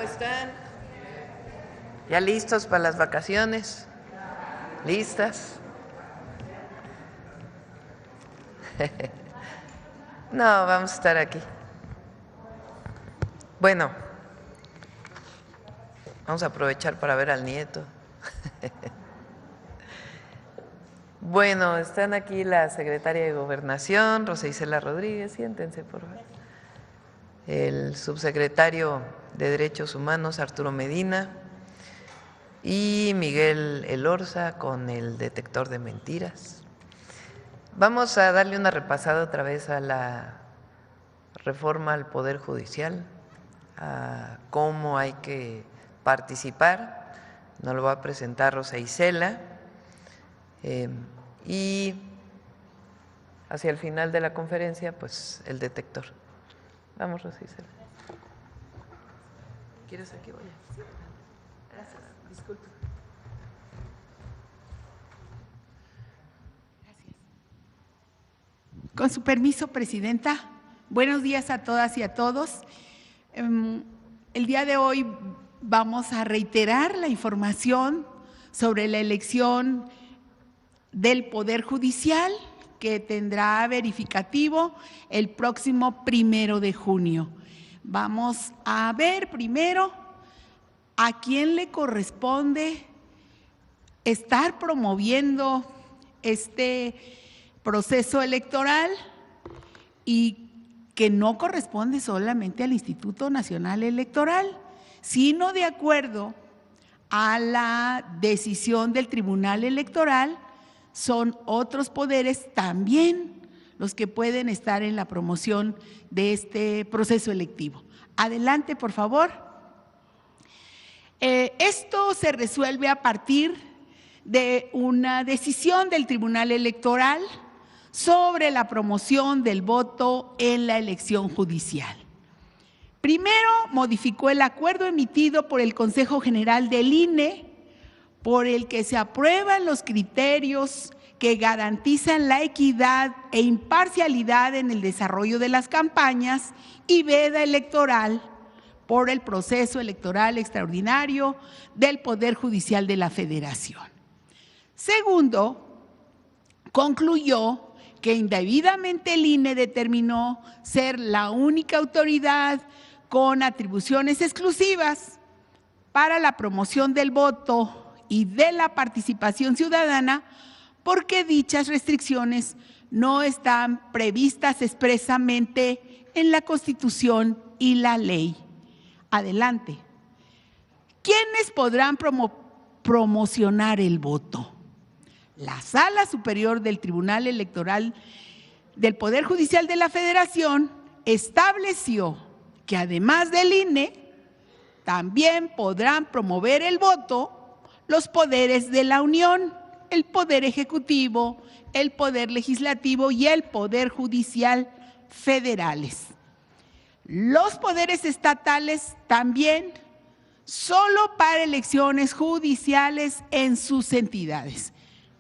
¿cómo están? ¿Ya listos para las vacaciones? ¿Listas? No, vamos a estar aquí. Bueno, vamos a aprovechar para ver al nieto. Bueno, están aquí la secretaria de Gobernación, Rosa Isela Rodríguez, siéntense por favor. El subsecretario de Derechos Humanos, Arturo Medina, y Miguel Elorza con el detector de mentiras. Vamos a darle una repasada otra vez a la reforma al Poder Judicial, a cómo hay que participar. Nos lo va a presentar Rosa Isela. Y hacia el final de la conferencia, pues el detector. Vamos, Rosa Isela. ¿Quieres aquí? Voy. Sí. Gracias. Disculpe. Gracias. Con su permiso, Presidenta, buenos días a todas y a todos. El día de hoy vamos a reiterar la información sobre la elección del Poder Judicial que tendrá verificativo el próximo 1 de junio. Vamos a ver primero a quién le corresponde estar promoviendo este proceso electoral y que no corresponde solamente al Instituto Nacional Electoral, sino de acuerdo a la decisión del Tribunal Electoral, son otros poderes también los que pueden estar en la promoción de este proceso electivo. Adelante, por favor. Esto se resuelve a partir de una decisión del Tribunal Electoral sobre la promoción del voto en la elección judicial. Primero, modificó el acuerdo emitido por el Consejo General del INE, por el que se aprueban los criterios que garantizan la equidad e imparcialidad en el desarrollo de las campañas y veda electoral por el proceso electoral extraordinario del Poder Judicial de la Federación. Segundo, concluyó que indebidamente el INE determinó ser la única autoridad con atribuciones exclusivas para la promoción del voto y de la participación ciudadana, porque dichas restricciones no están previstas expresamente en la Constitución y la ley. Adelante. ¿Quiénes podrán promocionar el voto? La Sala Superior del Tribunal Electoral del Poder Judicial de la Federación estableció que además del INE, también podrán promover el voto los poderes de la Unión, el Poder Ejecutivo, el Poder Legislativo y el Poder Judicial federales. Los poderes estatales también, solo para elecciones judiciales en sus entidades.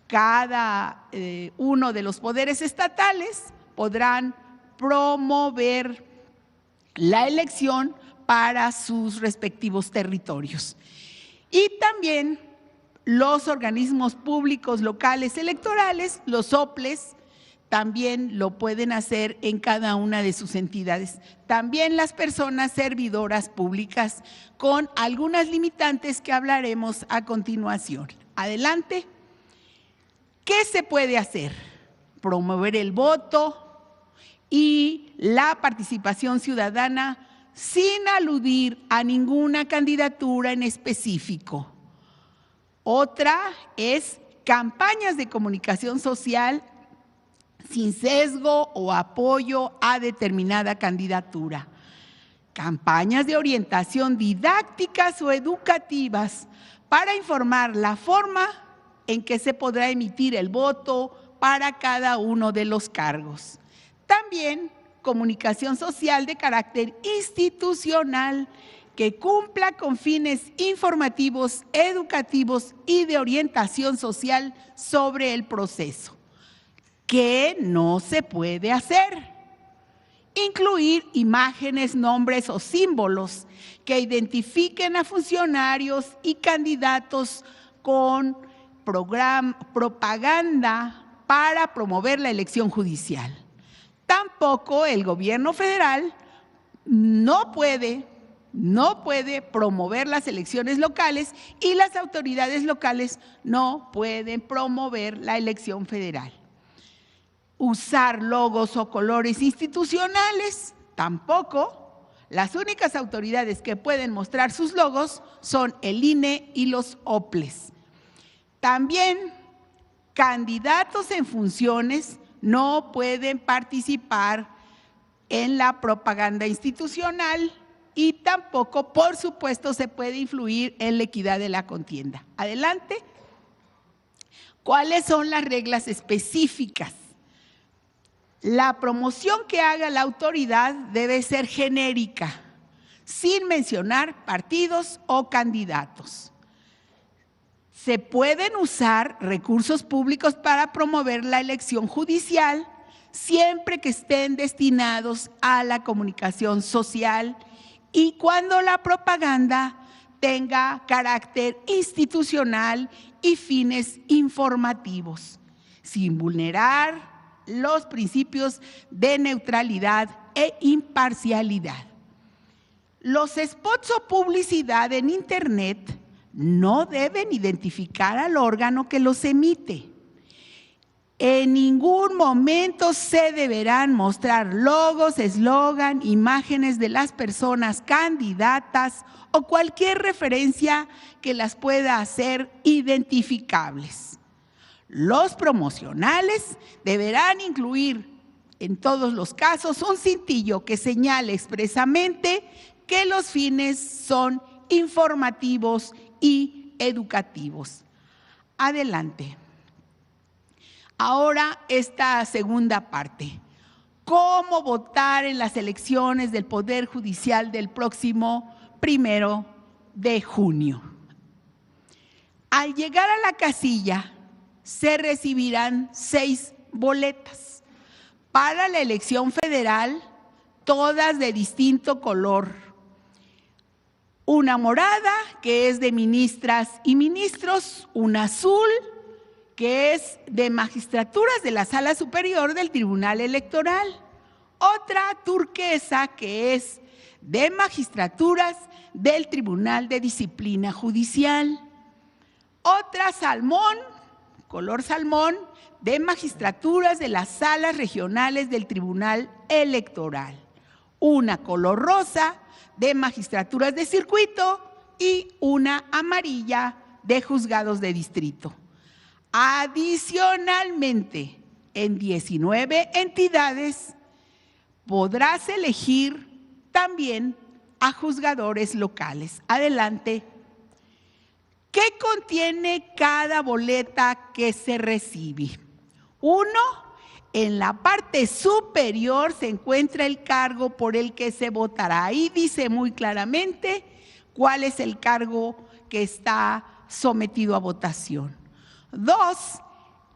Cada uno de los poderes estatales podrán promover la elección para sus respectivos territorios. Y también los organismos públicos locales electorales, los OPLES, también lo pueden hacer en cada una de sus entidades. También las personas servidoras públicas, con algunas limitantes que hablaremos a continuación. Adelante. ¿Qué se puede hacer? Promover el voto y la participación ciudadana sin aludir a ninguna candidatura en específico. Otra es campañas de comunicación social sin sesgo o apoyo a determinada candidatura. Campañas de orientación didácticas o educativas para informar la forma en que se podrá emitir el voto para cada uno de los cargos. También comunicación social de carácter institucional que cumpla con fines informativos, educativos y de orientación social sobre el proceso, que no se puede hacer. incluir imágenes, nombres o símbolos que identifiquen a funcionarios y candidatos con propaganda para promover la elección judicial. Tampoco el gobierno federal no puede promover las elecciones locales y las autoridades locales no pueden promover la elección federal. Usar logos o colores institucionales, tampoco. Las únicas autoridades que pueden mostrar sus logos son el INE y los OPLES. También, candidatos en funciones no pueden participar en la propaganda institucional y tampoco, por supuesto, se puede influir en la equidad de la contienda. Adelante. ¿Cuáles son las reglas específicas? La promoción que haga la autoridad debe ser genérica, sin mencionar partidos o candidatos. Se pueden usar recursos públicos para promover la elección judicial siempre que estén destinados a la comunicación social y cuando la propaganda tenga carácter institucional y fines informativos, sin vulnerar los principios de neutralidad e imparcialidad. Los spots o publicidad en Internet no deben identificar al órgano que los emite. En ningún momento se deberán mostrar logos, eslogan, imágenes de las personas candidatas o cualquier referencia que las pueda hacer identificables. Los promocionales deberán incluir, en todos los casos, un cintillo que señale expresamente que los fines son informativos y educativos. Adelante. Ahora esta segunda parte. ¿Cómo votar en las elecciones del Poder Judicial del próximo 1 de junio? Al llegar a la casilla, se recibirán 6 boletas. Para la elección federal, todas de distinto color. Una morada, que es de ministras y ministros, una azul, que es de magistraturas de la Sala Superior del Tribunal Electoral, otra turquesa, que es de magistraturas del Tribunal de Disciplina Judicial, otra salmón, color salmón, de magistraturas de las salas regionales del Tribunal Electoral, una color rosa de magistraturas de circuito y una amarilla de juzgados de distrito. Adicionalmente, en 19 entidades podrás elegir también a juzgadores locales. Adelante. ¿Qué contiene cada boleta que se recibe? 1, en la parte superior se encuentra el cargo por el que se votará. Ahí dice muy claramente cuál es el cargo que está sometido a votación. 2,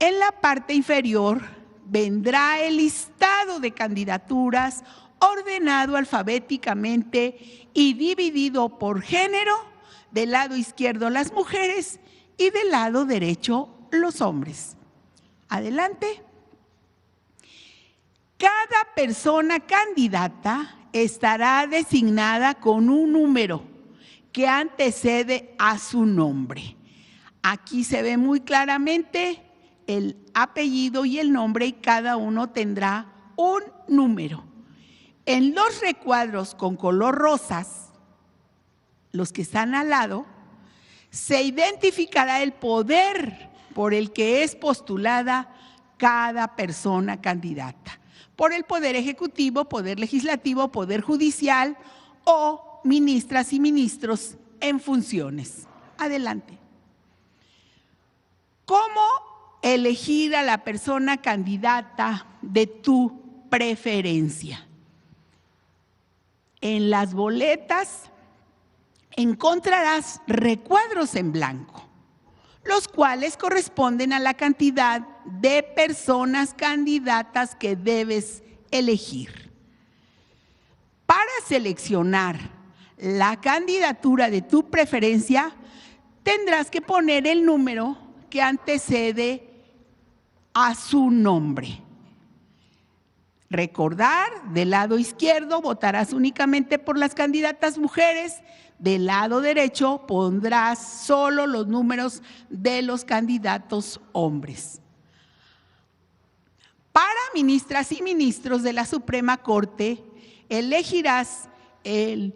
en la parte inferior vendrá el listado de candidaturas ordenado alfabéticamente y dividido por género. Del lado izquierdo las mujeres y del lado derecho los hombres. Adelante. Cada persona candidata estará designada con un número que antecede a su nombre. Aquí se ve muy claramente el apellido y el nombre y cada uno tendrá un número. En los recuadros con color rosas, los que están al lado, se identificará el poder por el que es postulada cada persona candidata. Por el Poder Ejecutivo, Poder Legislativo, Poder Judicial o ministras y ministros en funciones. Adelante. ¿Cómo elegir a la persona candidata de tu preferencia? En las boletas encontrarás recuadros en blanco, los cuales corresponden a la cantidad de personas candidatas que debes elegir. seleccionar la candidatura de tu preferencia, tendrás que poner el número que antecede a su nombre. Recordar, del lado izquierdo votarás únicamente por las candidatas mujeres, del lado derecho pondrás solo los números de los candidatos hombres. Para ministras y ministros de la Suprema Corte, elegirás el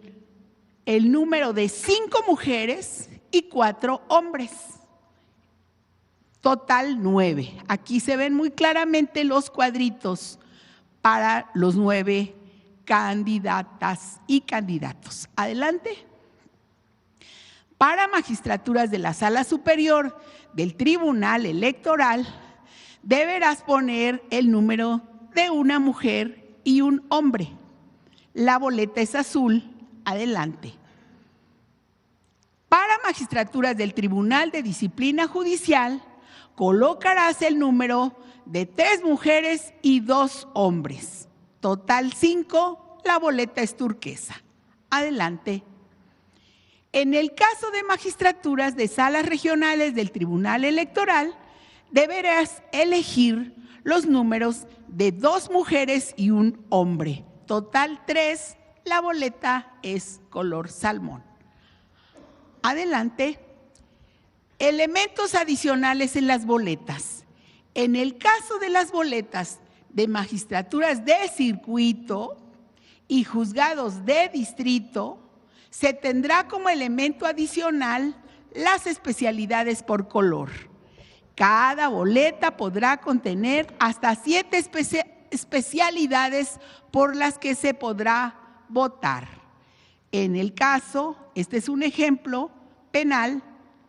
número de 5 mujeres y 4 hombres. Total 9. Aquí se ven muy claramente los cuadritos para los 9 candidatas y candidatos. Adelante. Para magistraturas de la Sala Superior del Tribunal Electoral, deberás poner el número de una mujer y un hombre. La boleta es azul. Adelante. Para magistraturas del Tribunal de Disciplina Judicial, colocarás el número de 3 mujeres y 2 hombres. Total 5, la boleta es turquesa. Adelante. En el caso de magistraturas de salas regionales del Tribunal Electoral, deberás elegir los números de 2 mujeres y un hombre. Total 3, la boleta es color salmón. Adelante. Elementos adicionales en las boletas. En el caso de las boletas de magistraturas de circuito y juzgados de distrito, se tendrá como elemento adicional las especialidades por color. Cada boleta podrá contener hasta 7 especialidades por las que se podrá votar. En el caso, este es un ejemplo, penal,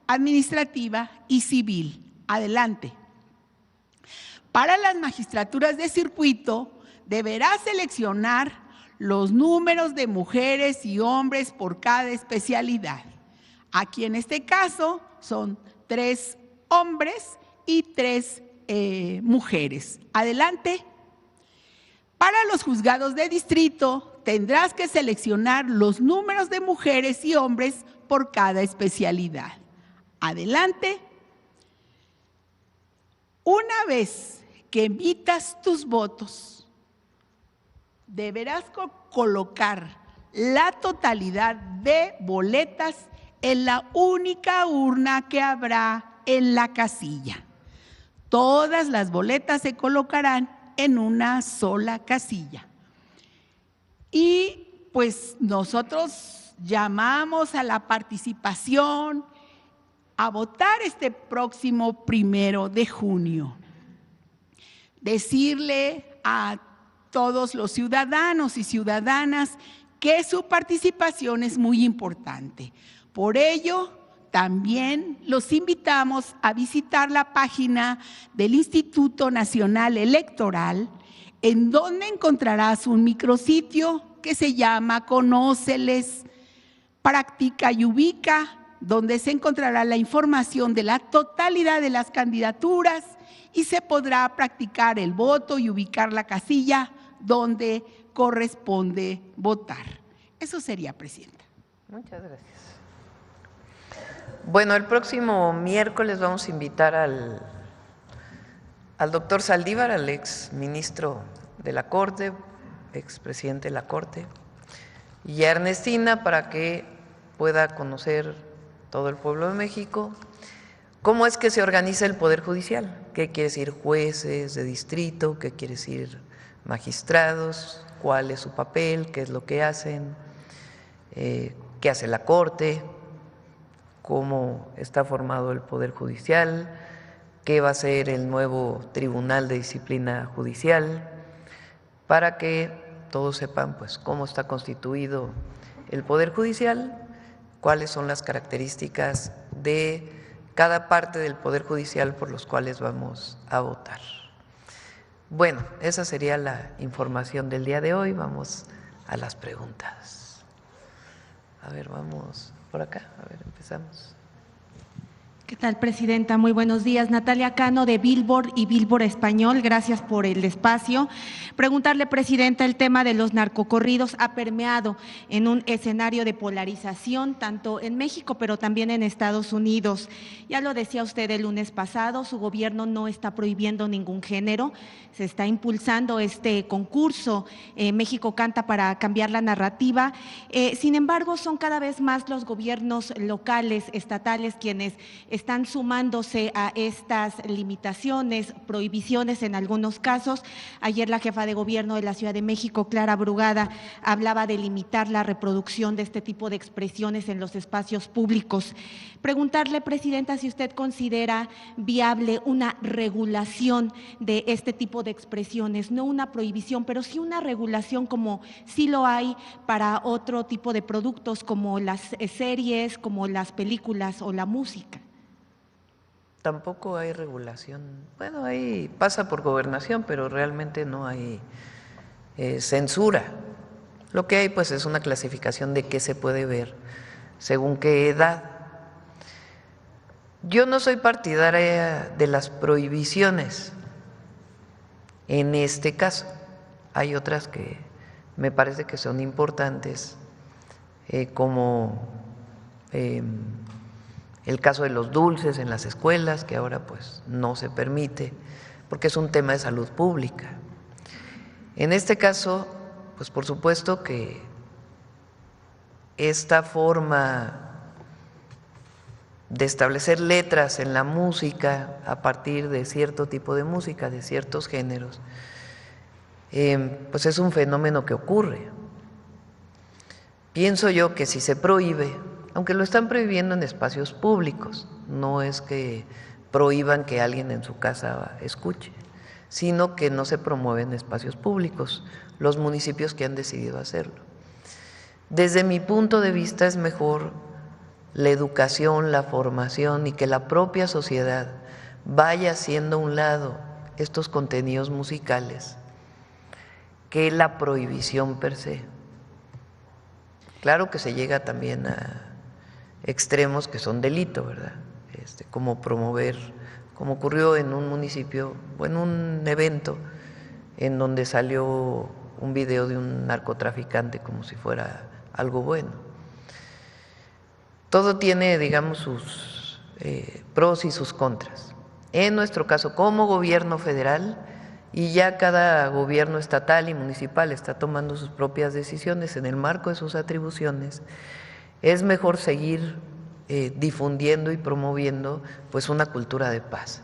administrativa y civil. Adelante. Para las magistraturas de circuito, deberás seleccionar los números de mujeres y hombres por cada especialidad. Aquí en este caso son 3 hombres y 3 mujeres. Adelante. Para los juzgados de distrito, tendrás que seleccionar los números de mujeres y hombres por cada especialidad. Adelante. Una vez que emitas tus votos, deberás colocar la totalidad de boletas en la única urna que habrá en la casilla. Todas las boletas se colocarán en una sola casilla. Y pues nosotros llamamos a la participación a votar este próximo 1 de junio. Decirle a todos los ciudadanos y ciudadanas que su participación es muy importante. Por ello, también los invitamos a visitar la página del Instituto Nacional Electoral, en donde encontrarás un micrositio que se llama Conóceles, Practica y Ubica, donde se encontrará la información de la totalidad de las candidaturas y se podrá practicar el voto y ubicar la casilla donde corresponde votar. Eso sería, Presidenta. Muchas gracias. Bueno, el próximo miércoles vamos a invitar al doctor Saldívar, al ex ministro de la Corte, ex presidente de la Corte, y a Ernestina para que pueda conocer todo el pueblo de México cómo es que se organiza el Poder Judicial, qué quiere decir jueces de distrito, qué quiere decir magistrados, cuál es su papel, qué es lo que hacen, qué hace la Corte, cómo está formado el Poder Judicial, qué va a ser el nuevo Tribunal de Disciplina Judicial, para que todos sepan pues cómo está constituido el Poder Judicial, cuáles son las características de cada parte del Poder Judicial por los cuales vamos a votar. Bueno, esa sería la información del día de hoy. Vamos a las preguntas. A ver, vamos por acá, a ver, empezamos. ¿Qué tal, presidenta? Muy buenos días. Natalia Cano, de Billboard y Billboard Español. Gracias por el espacio. Preguntarle, presidenta, el tema de los narcocorridos ha permeado en un escenario de polarización, tanto en México, pero también en Estados Unidos. Ya lo decía usted el lunes pasado, su gobierno no está prohibiendo ningún género. Se está impulsando este concurso, México Canta, para cambiar la narrativa. Sin embargo, son cada vez más los gobiernos locales, estatales, quienes están sumándose a estas limitaciones, prohibiciones en algunos casos. Ayer la jefa de gobierno de la Ciudad de México, Clara Brugada, hablaba de limitar la reproducción de este tipo de expresiones en los espacios públicos. Preguntarle, presidenta, si usted considera viable una regulación de este tipo de expresiones, no una prohibición, pero sí una regulación como sí lo hay para otro tipo de productos como las series, como las películas o la música. Tampoco hay regulación. Bueno, ahí pasa por gobernación, pero realmente no hay censura. Lo que hay pues es una clasificación de qué se puede ver según qué edad. Yo no soy partidaria de las prohibiciones en este caso. Hay otras que me parece que son importantes, como el caso de los dulces en las escuelas, que ahora pues no se permite, porque es un tema de salud pública. En este caso, pues por supuesto que esta forma de establecer letras en la música a partir de cierto tipo de música, de ciertos géneros, pues es un fenómeno que ocurre. Pienso yo que si se prohíbe, aunque lo están prohibiendo en espacios públicos, no es que prohíban que alguien en su casa escuche, sino que no se promueve en espacios públicos, los municipios que han decidido hacerlo. Desde mi punto de vista es mejor la educación, la formación y que la propia sociedad vaya haciendo a un lado estos contenidos musicales que la prohibición per se. Claro que se llega también a extremos que son delito, ¿verdad? Como promover, como ocurrió en un municipio o en un evento en donde salió un video de un narcotraficante como si fuera algo bueno. Todo tiene, digamos, sus pros y sus contras. En nuestro caso, como gobierno federal, y ya cada gobierno estatal y municipal está tomando sus propias decisiones en el marco de sus atribuciones, es mejor seguir difundiendo y promoviendo pues una cultura de paz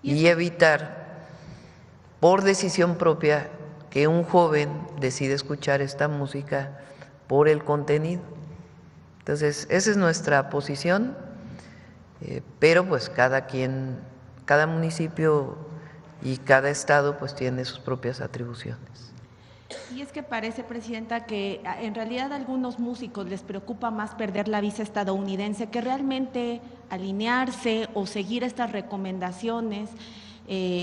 y evitar por decisión propia que un joven decida escuchar esta música por el contenido. Entonces, esa es nuestra posición, pero pues cada quien, cada municipio y cada estado pues tiene sus propias atribuciones. Y es que parece, presidenta, que en realidad a algunos músicos les preocupa más perder la visa estadounidense que realmente alinearse o seguir estas recomendaciones.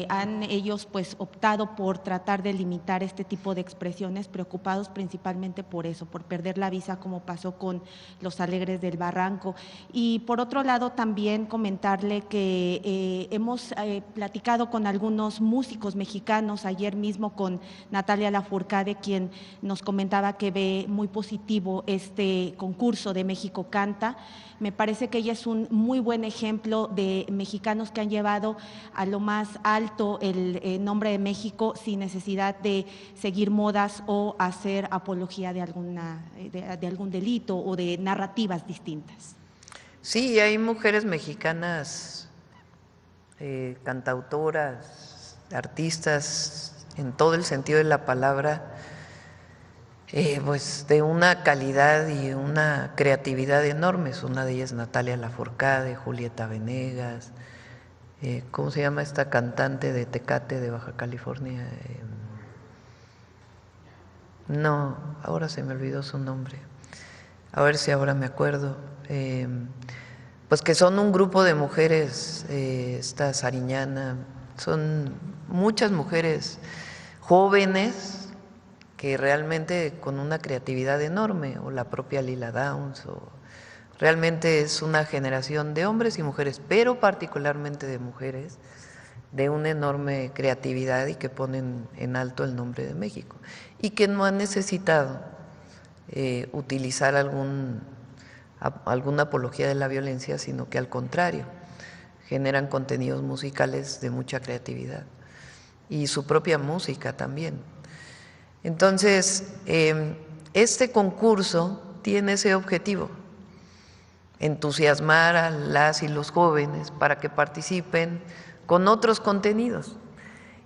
Han ellos pues optado por tratar de limitar este tipo de expresiones, preocupados principalmente por eso, por perder la visa, como pasó con los Alegres del Barranco. Y por otro lado también comentarle que hemos platicado con algunos músicos mexicanos, ayer mismo con Natalia Lafourcade, quien nos comentaba que ve muy positivo este concurso de México Canta. Me parece que ella es un muy buen ejemplo de mexicanos que han llevado a lo más alto el nombre de México sin necesidad de seguir modas o hacer apología de algún delito o de narrativas distintas. Sí, hay mujeres mexicanas, cantautoras, artistas, en todo el sentido de la palabra, pues de una calidad y una creatividad enormes. Una de ellas Natalia Lafourcade, Julieta Venegas, ¿cómo se llama esta cantante de Tecate, de Baja California? No, ahora se me olvidó su nombre, a ver si ahora me acuerdo. Pues que son un grupo de mujeres, esta Sariñana, son muchas mujeres jóvenes que realmente con una creatividad enorme, o la propia Lila Downs, Realmente es una generación de hombres y mujeres, pero particularmente de mujeres, de una enorme creatividad y que ponen en alto el nombre de México y que no han necesitado utilizar alguna apología de la violencia, sino que al contrario, generan contenidos musicales de mucha creatividad y su propia música también. Entonces, este concurso tiene ese objetivo: entusiasmar a las y los jóvenes para que participen con otros contenidos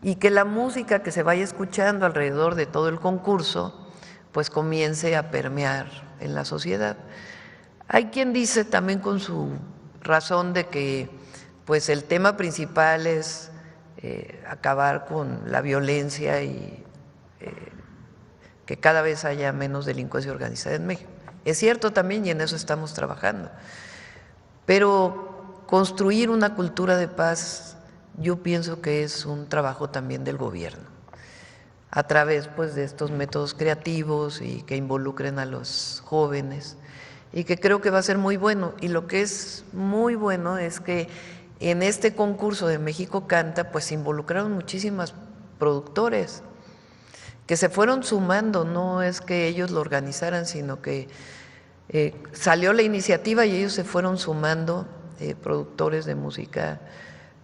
y que la música que se vaya escuchando alrededor de todo el concurso pues comience a permear en la sociedad. Hay quien dice también con su razón de que pues el tema principal es acabar con la violencia y que cada vez haya menos delincuencia organizada en México. Es cierto también, y en eso estamos trabajando, pero construir una cultura de paz yo pienso que es un trabajo también del gobierno, a través pues de estos métodos creativos y que involucren a los jóvenes, y que creo que va a ser muy bueno. Y lo que es muy bueno es que en este concurso de México Canta pues se involucraron muchísimas productores que se fueron sumando, no es que ellos lo organizaran, sino que salió la iniciativa y ellos se fueron sumando, productores de música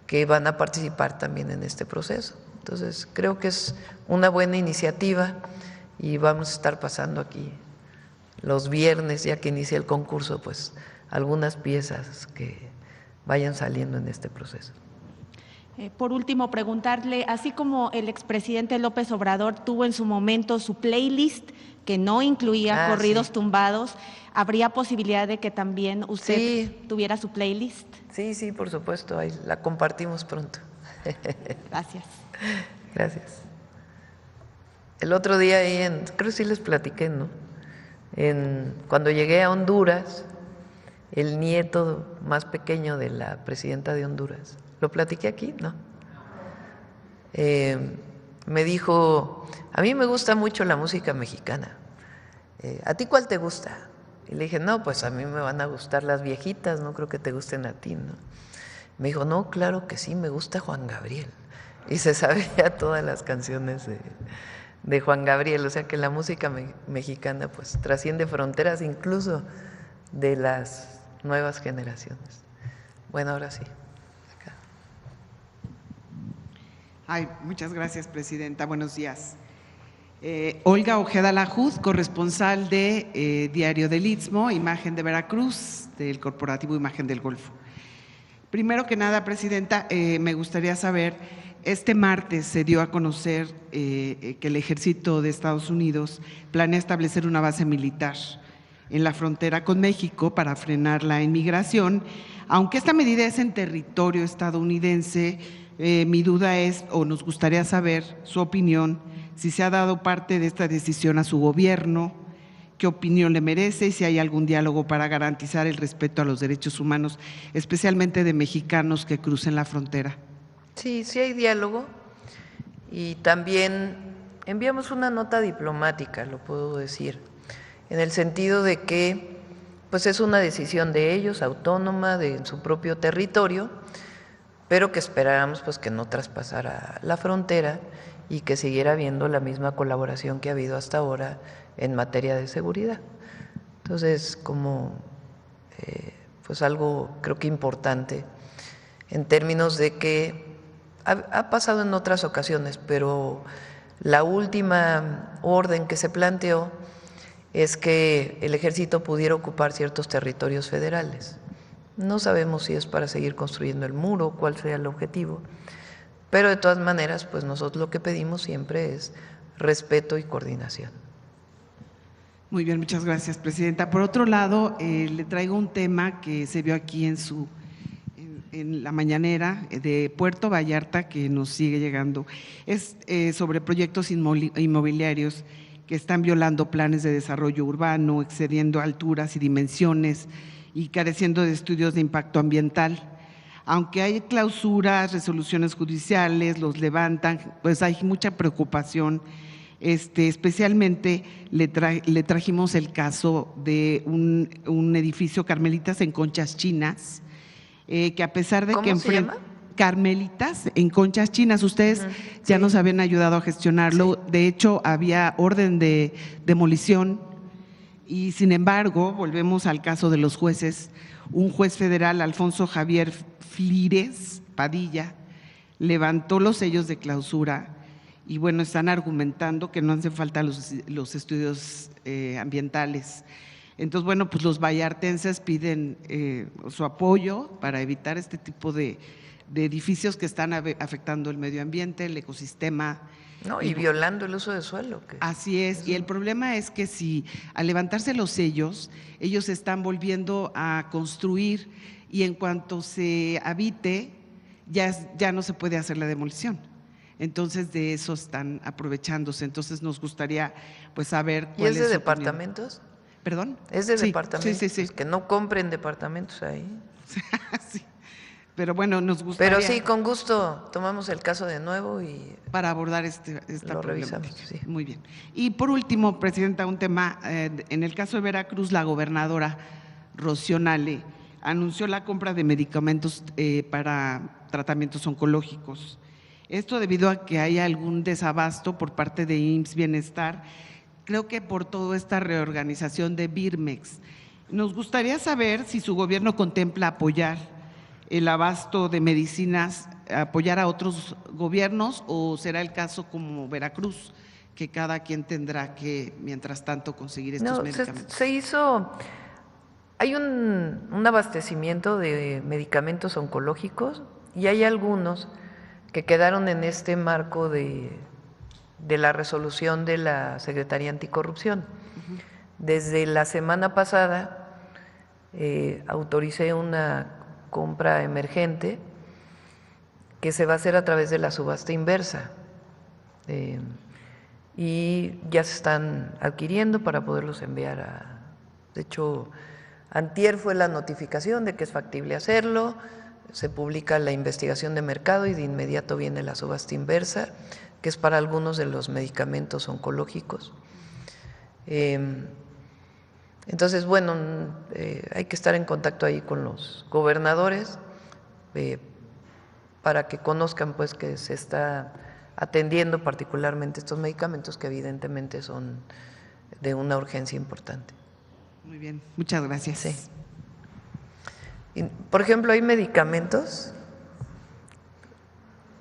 que van a participar también en este proceso. Entonces creo que es una buena iniciativa y vamos a estar pasando aquí los viernes, ya que inicia el concurso, pues algunas piezas que vayan saliendo en este proceso. Por último, preguntarle, así como el expresidente López Obrador tuvo en su momento su playlist que no incluía corridos tumbados, ¿habría posibilidad de que también usted tuviera su playlist? Sí, por supuesto, ahí la compartimos pronto. Gracias. Gracias. El otro día ahí creo que sí les platiqué, ¿no? Cuando llegué a Honduras, el nieto más pequeño de la presidenta de Honduras, ¿lo platiqué aquí? No. Me dijo, a mí me gusta mucho la música mexicana, ¿a ti cuál te gusta? Y le dije, no, pues a mí me van a gustar las viejitas, no creo que te gusten a ti, ¿no? Me dijo, no, claro que sí, me gusta Juan Gabriel. Y se sabía todas las canciones de Juan Gabriel, o sea que la música mexicana pues trasciende fronteras incluso de las nuevas generaciones. Bueno, ahora sí. Muchas gracias, presidenta. Buenos días. Olga Ojeda Lajuz, corresponsal de Diario del Istmo, Imagen de Veracruz, del Corporativo Imagen del Golfo. Primero que nada, presidenta, me gustaría saber, este martes se dio a conocer que el Ejército de Estados Unidos planea establecer una base militar en la frontera con México para frenar la inmigración. Aunque esta medida es en territorio estadounidense, mi duda es, o nos gustaría saber su opinión, si se ha dado parte de esta decisión a su gobierno, qué opinión le merece y si hay algún diálogo para garantizar el respeto a los derechos humanos, especialmente de mexicanos que crucen la frontera. Sí hay diálogo y también enviamos una nota diplomática, lo puedo decir, en el sentido de que pues es una decisión de ellos, autónoma, de su propio territorio, pero que esperáramos pues que no traspasara la frontera y que siguiera habiendo la misma colaboración que ha habido hasta ahora en materia de seguridad. Entonces, como pues algo creo que importante en términos de que ha pasado en otras ocasiones, pero la última orden que se planteó es que el ejército pudiera ocupar ciertos territorios federales. No sabemos si es para seguir construyendo el muro, cuál sea el objetivo, pero de todas maneras, pues nosotros lo que pedimos siempre es respeto y coordinación. Muy bien, muchas gracias, presidenta. Por otro lado, le traigo un tema que se vio aquí en la mañanera de Puerto Vallarta, que nos sigue llegando. Es sobre proyectos inmobiliarios que están violando planes de desarrollo urbano, excediendo alturas y dimensiones y careciendo de estudios de impacto ambiental. Aunque hay clausuras, resoluciones judiciales, los levantan, pues hay mucha preocupación Especialmente le trajimos el caso de un edificio Carmelitas en Conchas Chinas, que a pesar de ¿Cómo se llama? Carmelitas en Conchas Chinas, ustedes ya nos habían ayudado a gestionarlo. Sí. De hecho, había orden de demolición y, sin embargo, volvemos al caso de los jueces. Un juez federal, Alfonso Javier Flires Padilla, levantó los sellos de clausura y, bueno, están argumentando que no hacen falta los estudios ambientales. Entonces, bueno, pues los vallartenses piden su apoyo para evitar este tipo de edificios que están afectando el medio ambiente, el ecosistema. No, y violando el uso de suelo. Así es, y el problema es que si al levantarse los sellos, ellos están volviendo a construir y en cuanto se habite, ya no se puede hacer la demolición. Entonces, de eso están aprovechándose. Entonces, nos gustaría pues saber ¿Y es de departamentos? ¿Perdón? ¿Es de departamentos? Sí. Pues que no compren departamentos ahí. Sí. Pero bueno, nos gustaría… Pero sí, con gusto tomamos el caso de nuevo y… para abordar esta lo problemática. revisamos, sí. Muy bien. Y por último, Presidenta, un tema, en el caso de Veracruz, la gobernadora Rocío Nale anunció la compra de medicamentos para tratamientos oncológicos. Esto debido a que hay algún desabasto por parte de IMSS Bienestar, creo que por toda esta reorganización de Birmex. Nos gustaría saber si su gobierno contempla apoyar el abasto de medicinas, apoyar a otros gobiernos, o será el caso como Veracruz, que cada quien tendrá que, mientras tanto, conseguir estos medicamentos. Se hizo, hay un abastecimiento de medicamentos oncológicos y hay algunos que quedaron en este marco de la resolución de la Secretaría Anticorrupción. Desde la semana pasada autoricé una compra emergente que se va a hacer a través de la subasta inversa y ya se están adquiriendo para poderlos enviar de hecho, antier fue la notificación de que es factible hacerlo, se publica la investigación de mercado y de inmediato viene la subasta inversa, que es para algunos de los medicamentos oncológicos. Entonces, bueno, hay que estar en contacto ahí con los gobernadores para que conozcan pues que se está atendiendo particularmente estos medicamentos que evidentemente son de una urgencia importante. Muy bien, muchas gracias. Sí. Y, por ejemplo, hay medicamentos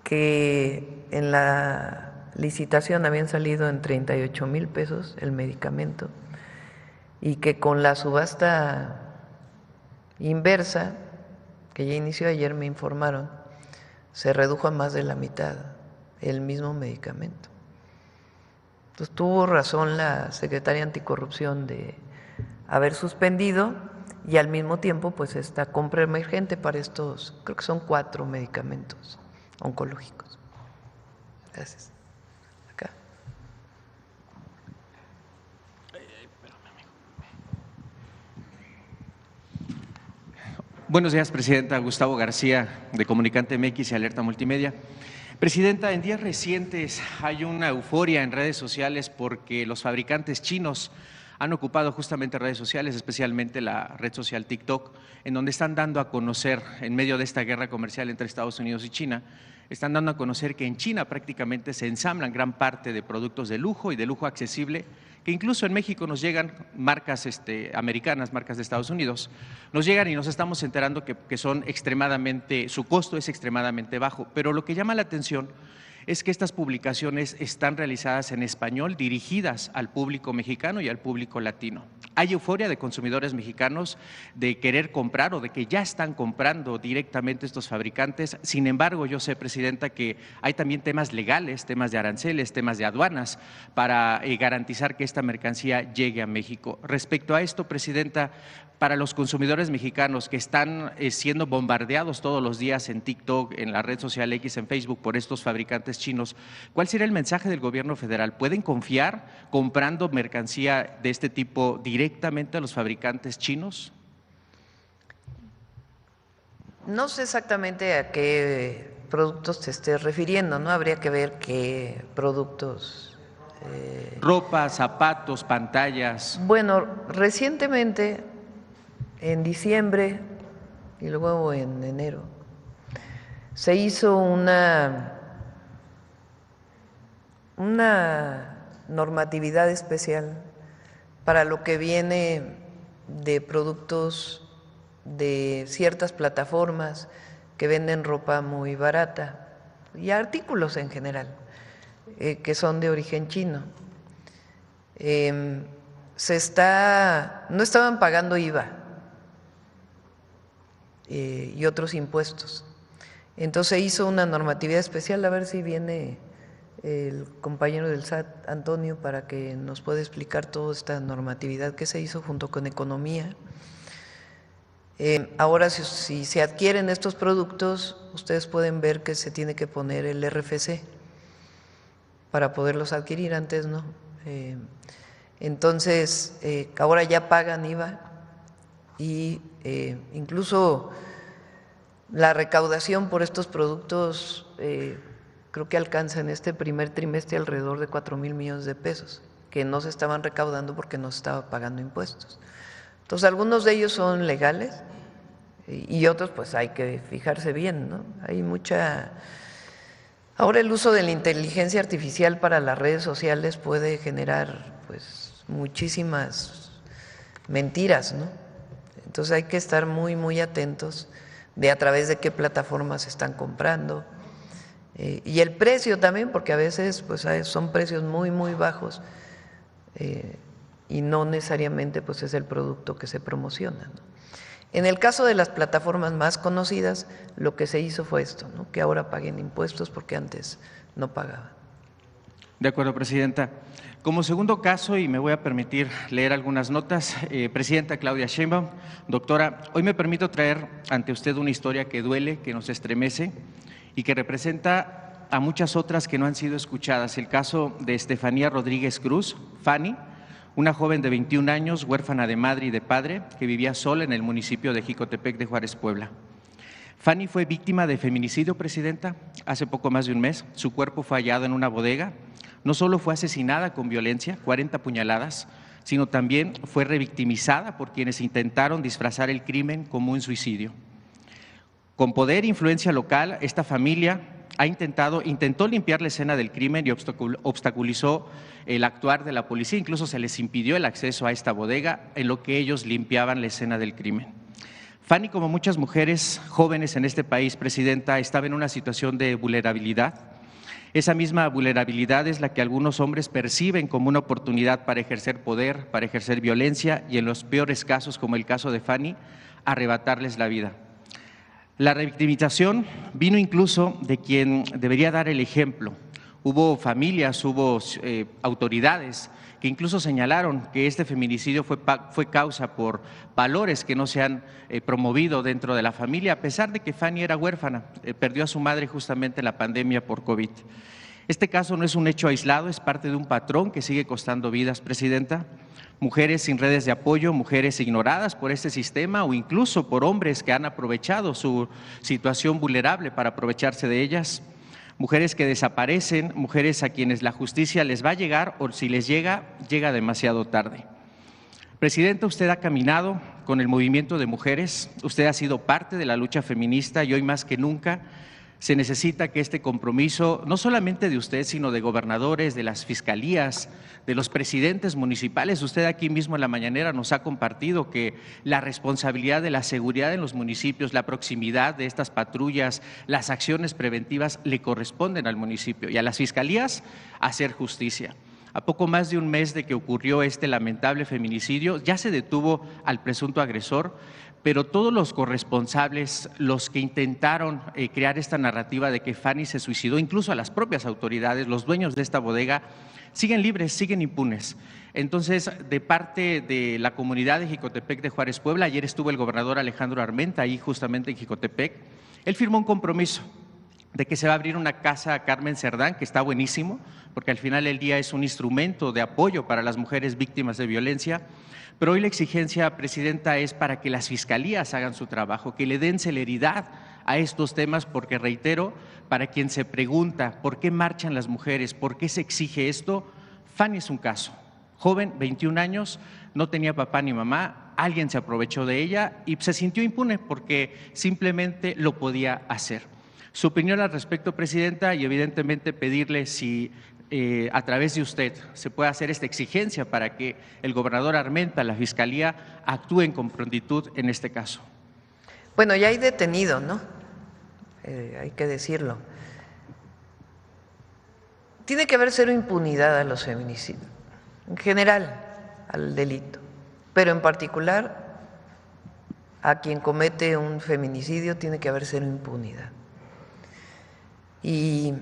que en la licitación habían salido en 38,000 pesos el medicamento y que con la subasta inversa, que ya inició ayer, me informaron, se redujo a más de la mitad el mismo medicamento. Entonces tuvo razón la Secretaría Anticorrupción de haber suspendido y al mismo tiempo pues esta compra emergente para estos, creo que son 4 medicamentos oncológicos. Gracias. Acá. Buenos días, Presidenta. Gustavo García, de Comunicante MX y Alerta Multimedia. Presidenta, en días recientes hay una euforia en redes sociales porque los fabricantes chinos han ocupado justamente redes sociales, especialmente la red social TikTok, en donde están dando a conocer, en medio de esta guerra comercial entre Estados Unidos y China, están dando a conocer que en China prácticamente se ensamblan gran parte de productos de lujo y de lujo accesible, que incluso en México nos llegan marcas americanas, marcas de Estados Unidos, nos llegan y nos estamos enterando que son extremadamente, su costo es extremadamente bajo. Pero lo que llama la atención es que estas publicaciones están realizadas en español, dirigidas al público mexicano y al público latino. Hay euforia de consumidores mexicanos de querer comprar o de que ya están comprando directamente estos fabricantes. Sin embargo, yo sé, Presidenta, que hay también temas legales, temas de aranceles, temas de aduanas para garantizar que esta mercancía llegue a México. Respecto a esto, Presidenta, para los consumidores mexicanos que están siendo bombardeados todos los días en TikTok, en la red social X, en Facebook, por estos fabricantes chinos, ¿cuál sería el mensaje del gobierno federal? ¿Pueden confiar comprando mercancía de este tipo directamente a los fabricantes chinos? No sé exactamente a qué productos te estés refiriendo, ¿no? Habría que ver qué productos Ropa, zapatos, pantallas. Bueno, recientemente, en diciembre y luego en enero, se hizo una normatividad especial para lo que viene de productos de ciertas plataformas que venden ropa muy barata y artículos en general que son de origen chino. No estaban pagando IVA y otros impuestos. Entonces se hizo una normatividad especial, a ver si viene el compañero del SAT, Antonio, para que nos pueda explicar toda esta normatividad que se hizo junto con Economía. Ahora, si se adquieren estos productos, ustedes pueden ver que se tiene que poner el RFC para poderlos adquirir, antes no. Entonces, ahora ya pagan IVA y incluso la recaudación por estos productos creo que alcanza en este primer trimestre alrededor de 4,000 millones de pesos, que no se estaban recaudando porque no se estaba pagando impuestos. Entonces, algunos de ellos son legales y otros pues hay que fijarse bien, ¿no? Hay mucha… Ahora el uso de la inteligencia artificial para las redes sociales puede generar pues muchísimas mentiras, ¿no? Entonces hay que estar muy, muy atentos de a través de qué plataformas están comprando. Y el precio también, porque a veces pues son precios muy, muy bajos y no necesariamente pues es el producto que se promociona, ¿no? En el caso de las plataformas más conocidas, lo que se hizo fue esto, ¿no? Que ahora paguen impuestos porque antes no pagaban. De acuerdo, Presidenta. Como segundo caso, y me voy a permitir leer algunas notas, Presidenta Claudia Sheinbaum, doctora, hoy me permito traer ante usted una historia que duele, que nos estremece y que representa a muchas otras que no han sido escuchadas. El caso de Estefanía Rodríguez Cruz, Fanny, una joven de 21 años, huérfana de madre y de padre, que vivía sola en el municipio de Jicotepec de Juárez, Puebla. Fanny fue víctima de feminicidio, Presidenta, hace poco más de un mes. Su cuerpo fue hallado en una bodega. No solo fue asesinada con violencia, 40 puñaladas, sino también fue revictimizada por quienes intentaron disfrazar el crimen como un suicidio. Con poder e influencia local, esta familia intentó limpiar la escena del crimen y obstaculizó el actuar de la policía, incluso se les impidió el acceso a esta bodega en lo que ellos limpiaban la escena del crimen. Fanny, como muchas mujeres jóvenes en este país, Presidenta, estaba en una situación de vulnerabilidad. Esa misma vulnerabilidad es la que algunos hombres perciben como una oportunidad para ejercer poder, para ejercer violencia y en los peores casos, como el caso de Fanny, arrebatarles la vida. La revictimización vino incluso de quien debería dar el ejemplo. Hubo familias, hubo autoridades que incluso señalaron que este feminicidio fue causa por valores que no se han promovido dentro de la familia, a pesar de que Fanny era huérfana, perdió a su madre justamente en la pandemia por COVID. Este caso no es un hecho aislado, es parte de un patrón que sigue costando vidas, Presidenta. Mujeres sin redes de apoyo, mujeres ignoradas por este sistema o incluso por hombres que han aprovechado su situación vulnerable para aprovecharse de ellas. Mujeres que desaparecen, mujeres a quienes la justicia les va a llegar o si les llega, llega demasiado tarde. Presidenta, usted ha caminado con el movimiento de mujeres, usted ha sido parte de la lucha feminista y hoy más que nunca se necesita que este compromiso, no solamente de usted, sino de gobernadores, de las fiscalías, de los presidentes municipales. Usted aquí mismo en la mañanera nos ha compartido que la responsabilidad de la seguridad en los municipios, la proximidad de estas patrullas, las acciones preventivas le corresponden al municipio y a las fiscalías hacer justicia. A poco más de un mes de que ocurrió este lamentable feminicidio, ya se detuvo al presunto agresor, pero todos los corresponsables, los que intentaron crear esta narrativa de que Fanny se suicidó, incluso a las propias autoridades, los dueños de esta bodega, siguen libres, siguen impunes. Entonces, de parte de la comunidad de Jicotepec de Juárez, Puebla, ayer estuvo el gobernador Alejandro Armenta ahí justamente en Jicotepec, él firmó un compromiso de que se va a abrir una casa a Carmen Cerdán, que está buenísimo, porque al final del día es un instrumento de apoyo para las mujeres víctimas de violencia. Pero hoy la exigencia, Presidenta, es para que las fiscalías hagan su trabajo, que le den celeridad a estos temas, porque reitero, para quien se pregunta por qué marchan las mujeres, por qué se exige esto, Fanny es un caso. Joven, 21 años, no tenía papá ni mamá, alguien se aprovechó de ella y se sintió impune porque simplemente lo podía hacer. Su opinión al respecto, Presidenta, y evidentemente pedirle si a través de usted se puede hacer esta exigencia para que el gobernador Armenta, la Fiscalía, actúen con prontitud en este caso. Bueno, ya hay detenido, ¿no? Hay que decirlo. Tiene que haber cero impunidad a los feminicidios, en general al delito, pero en particular a quien comete un feminicidio tiene que haber cero impunidad. Y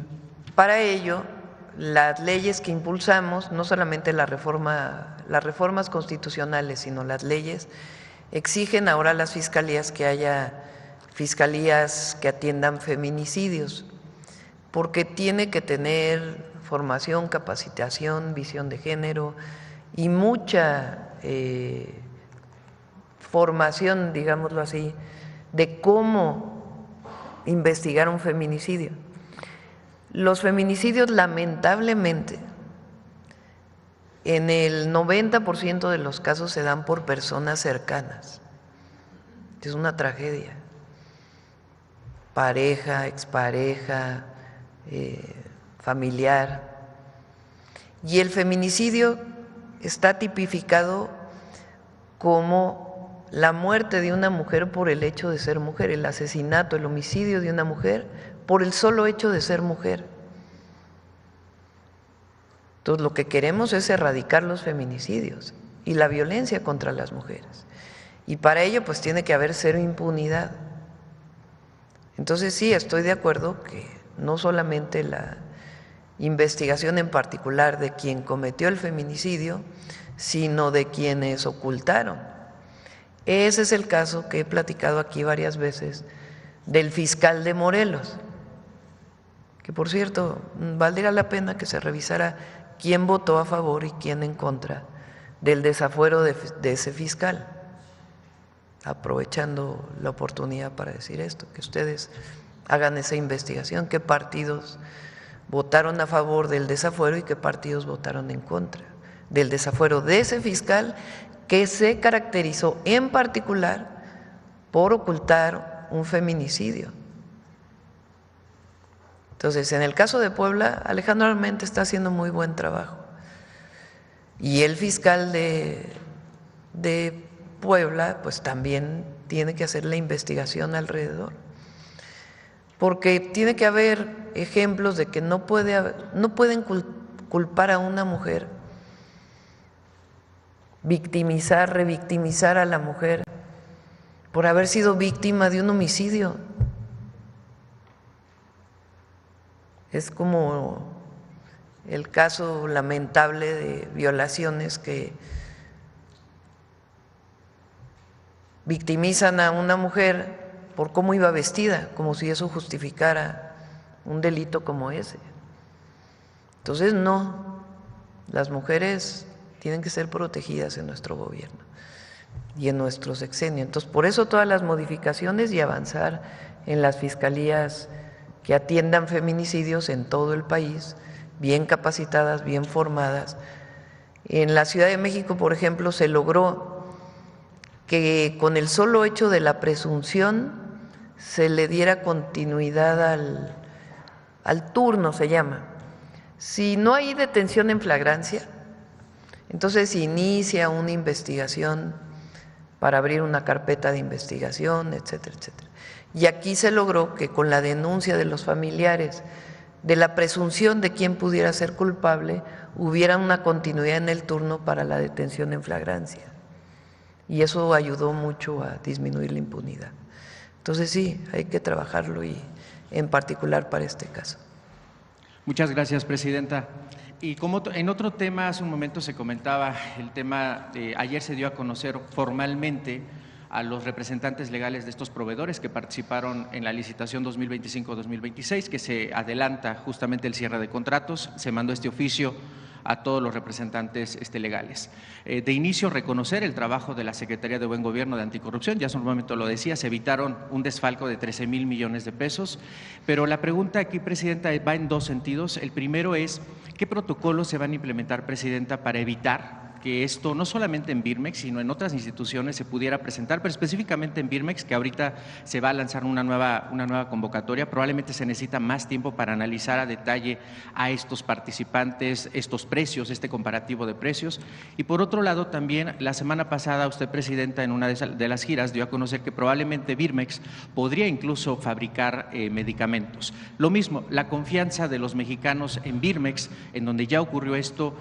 para ello, las leyes que impulsamos, no solamente las reformas constitucionales, sino las leyes, exigen ahora a las fiscalías que haya fiscalías que atiendan feminicidios, porque tiene que tener formación, capacitación, visión de género y mucha formación, digámoslo así, de cómo investigar un feminicidio. Los feminicidios, lamentablemente, en el 90% de los casos se dan por personas cercanas. Es una tragedia. Pareja, expareja, familiar. Y el feminicidio está tipificado como la muerte de una mujer por el hecho de ser mujer, el asesinato, el homicidio de una mujer por el solo hecho de ser mujer. Entonces, lo que queremos es erradicar los feminicidios y la violencia contra las mujeres. Y para ello, pues tiene que haber cero impunidad. Entonces, sí, estoy de acuerdo que no solamente la investigación en particular de quien cometió el feminicidio, sino de quienes ocultaron. Ese es el caso que he platicado aquí varias veces del fiscal de Morelos, que por cierto, valdría la pena que se revisara quién votó a favor y quién en contra del desafuero de ese fiscal. Aprovechando la oportunidad para decir esto, que ustedes hagan esa investigación, qué partidos votaron a favor del desafuero y qué partidos votaron en contra del desafuero de ese fiscal que se caracterizó en particular por ocultar un feminicidio. Entonces, en el caso de Puebla, Alejandro Armenta está haciendo muy buen trabajo. Y el fiscal de Puebla, pues también tiene que hacer la investigación alrededor. Porque tiene que haber ejemplos de que no pueden culpar a una mujer, victimizar, revictimizar a la mujer por haber sido víctima de un homicidio. Es como el caso lamentable de violaciones que victimizan a una mujer por cómo iba vestida, como si eso justificara un delito como ese. Entonces, no, las mujeres tienen que ser protegidas en nuestro gobierno y en nuestro sexenio. Entonces, por eso todas las modificaciones y avanzar en las fiscalías que atiendan feminicidios en todo el país, bien capacitadas, bien formadas. En la Ciudad de México, por ejemplo, se logró que con el solo hecho de la presunción se le diera continuidad al turno, se llama. Si no hay detención en flagrancia, entonces se inicia una investigación para abrir una carpeta de investigación, etcétera, etcétera. Y aquí se logró que con la denuncia de los familiares de la presunción de quién pudiera ser culpable, hubiera una continuidad en el turno para la detención en flagrancia. Y eso ayudó mucho a disminuir la impunidad. Entonces sí, hay que trabajarlo y en particular para este caso. Muchas gracias, Presidenta. Y como en otro tema, hace un momento se comentaba el tema, ayer se dio a conocer formalmente a los representantes legales de estos proveedores que participaron en la licitación 2025-2026, que se adelanta justamente el cierre de contratos. Se mandó este oficio a todos los representantes legales. De inicio, reconocer el trabajo de la Secretaría de Buen Gobierno de Anticorrupción, ya hace un momento lo decía, se evitaron un desfalco de 13,000 millones de pesos, pero la pregunta aquí, Presidenta, va en dos sentidos. El primero es, ¿qué protocolos se van a implementar, Presidenta, para evitar que esto no solamente en Birmex, sino en otras instituciones se pudiera presentar, pero específicamente en Birmex, que ahorita se va a lanzar una nueva convocatoria? Probablemente se necesita más tiempo para analizar a detalle a estos participantes, estos precios, este comparativo de precios. Y por otro lado, también la semana pasada usted, Presidenta, en una de las giras dio a conocer que probablemente Birmex podría incluso fabricar medicamentos. Lo mismo, la confianza de los mexicanos en Birmex, en donde ya ocurrió esto.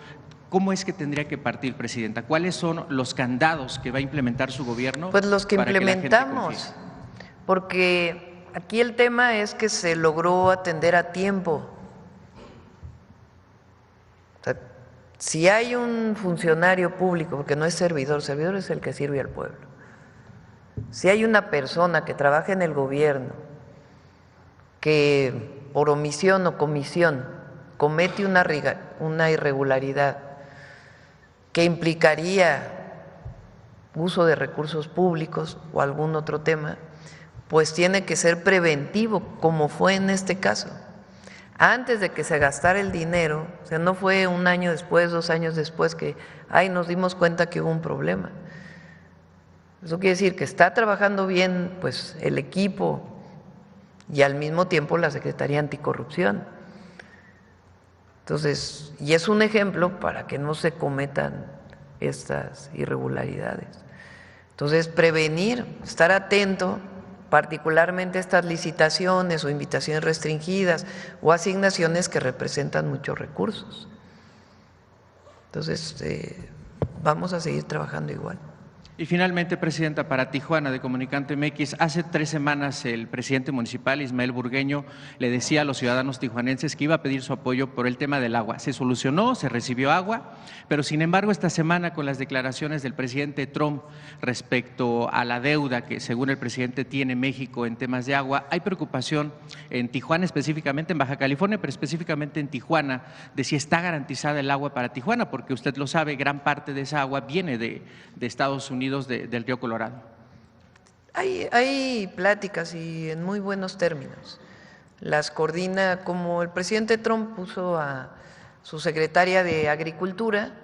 ¿Cómo es que tendría que partir, Presidenta? ¿Cuáles son los candados que va a implementar su gobierno? Pues los que implementamos, porque aquí el tema es que se logró atender a tiempo. O sea, si hay un funcionario público, porque no es servidor, servidor es el que sirve al pueblo. Si hay una persona que trabaja en el gobierno que por omisión o comisión comete una irregularidad que implicaría uso de recursos públicos o algún otro tema, pues tiene que ser preventivo, como fue en este caso. Antes de que se gastara el dinero, o sea, no fue un año después, 2 años después que, nos dimos cuenta que hubo un problema. Eso quiere decir que está trabajando bien, pues, el equipo y al mismo tiempo la Secretaría Anticorrupción. Entonces, y es un ejemplo para que no se cometan estas irregularidades. Entonces, prevenir, estar atento, particularmente a estas licitaciones o invitaciones restringidas o asignaciones que representan muchos recursos. Entonces, vamos a seguir trabajando igual. Y finalmente, Presidenta, para Tijuana de Comunicante MX, hace 3 semanas el presidente municipal, Ismael Burgueño, le decía a los ciudadanos tijuanenses que iba a pedir su apoyo por el tema del agua. Se solucionó, se recibió agua, pero sin embargo esta semana con las declaraciones del presidente Trump respecto a la deuda que según el presidente tiene México en temas de agua, hay preocupación en Tijuana, específicamente en Baja California, pero específicamente en Tijuana, de si está garantizada el agua para Tijuana, porque usted lo sabe, gran parte de esa agua viene de Estados Unidos, del río Colorado. Hay pláticas y en muy buenos términos. Las coordina, como el presidente Trump puso a su secretaria de Agricultura,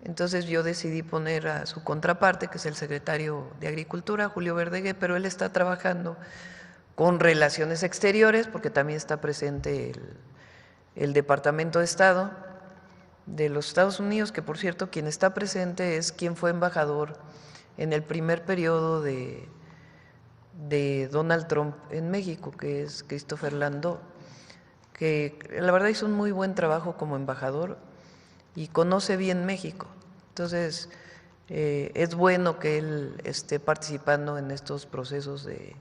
entonces yo decidí poner a su contraparte, que es el secretario de Agricultura, Julio Verdeguer, pero él está trabajando con Relaciones Exteriores, porque también está presente el Departamento de Estado de los Estados Unidos, que por cierto quien está presente es quien fue embajador en el primer periodo de Donald Trump en México, que es Christopher Landau, que la verdad hizo un muy buen trabajo como embajador y conoce bien México. Entonces, es bueno que él esté participando en estos procesos de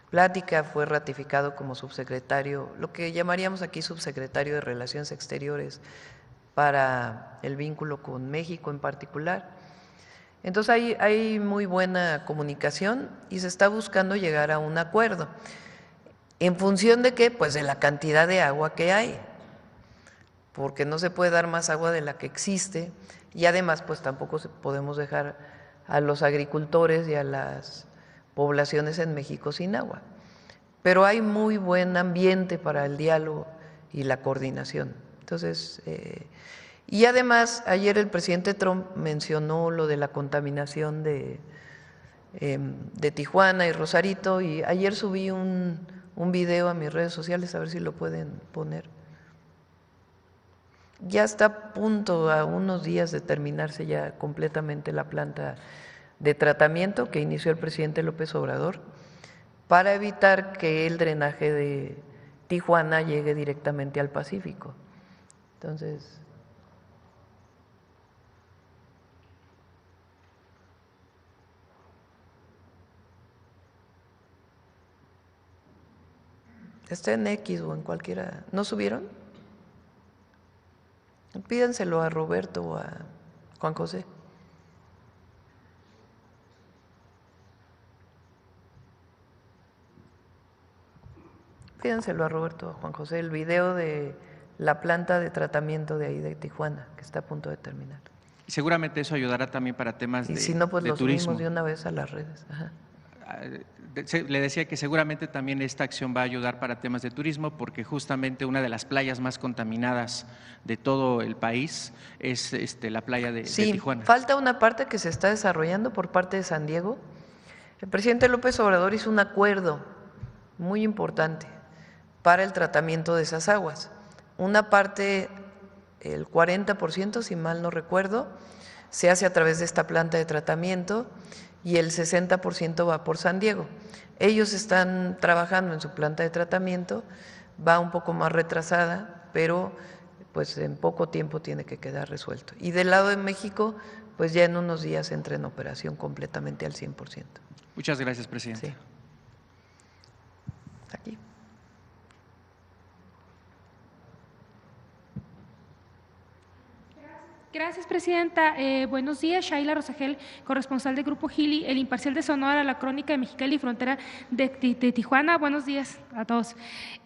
plática. Fue ratificado como subsecretario, lo que llamaríamos aquí subsecretario de Relaciones Exteriores, para el vínculo con México en particular. Entonces hay muy buena comunicación y se está buscando llegar a un acuerdo. ¿En función de qué? Pues de la cantidad de agua que hay, porque no se puede dar más agua de la que existe y además pues tampoco podemos dejar a los agricultores y a las poblaciones en México sin agua. Pero hay muy buen ambiente para el diálogo y la coordinación. Entonces, y además ayer el presidente Trump mencionó lo de la contaminación de Tijuana y Rosarito, y ayer subí un video a mis redes sociales, a ver si lo pueden poner. Ya está a punto, a unos días de terminarse ya completamente la planta de tratamiento que inició el presidente López Obrador para evitar que el drenaje de Tijuana llegue directamente al Pacífico. Entonces, está en X o en cualquiera. ¿No subieron? Pídenselo a Roberto o a Juan José. Pídenselo a Roberto o a Juan José, el video de la planta de tratamiento de ahí de Tijuana, que está a punto de terminar. Y seguramente eso ayudará también para temas Y si no, pues de lo turismo. subimos de una vez a las redes. Ajá. Le decía que seguramente también esta acción va a ayudar para temas de turismo, porque justamente una de las playas más contaminadas de todo el país es la playa de Tijuana. Falta una parte que se está desarrollando por parte de San Diego. El presidente López Obrador hizo un acuerdo muy importante para el tratamiento de esas aguas. Una parte, el 40%, si mal no recuerdo, se hace a través de esta planta de tratamiento y el 60% va por San Diego. Ellos están trabajando en su planta de tratamiento, va un poco más retrasada, pero pues en poco tiempo tiene que quedar resuelto. Y del lado de México, pues ya en unos días entra en operación completamente al 100%. Muchas gracias, presidente. Sí. Aquí. Gracias, presidenta. Buenos días, Shaila Rosagel, corresponsal del Grupo Gili, El Imparcial de Sonora, La Crónica de Mexicali y Frontera de Tijuana. Buenos días a todos.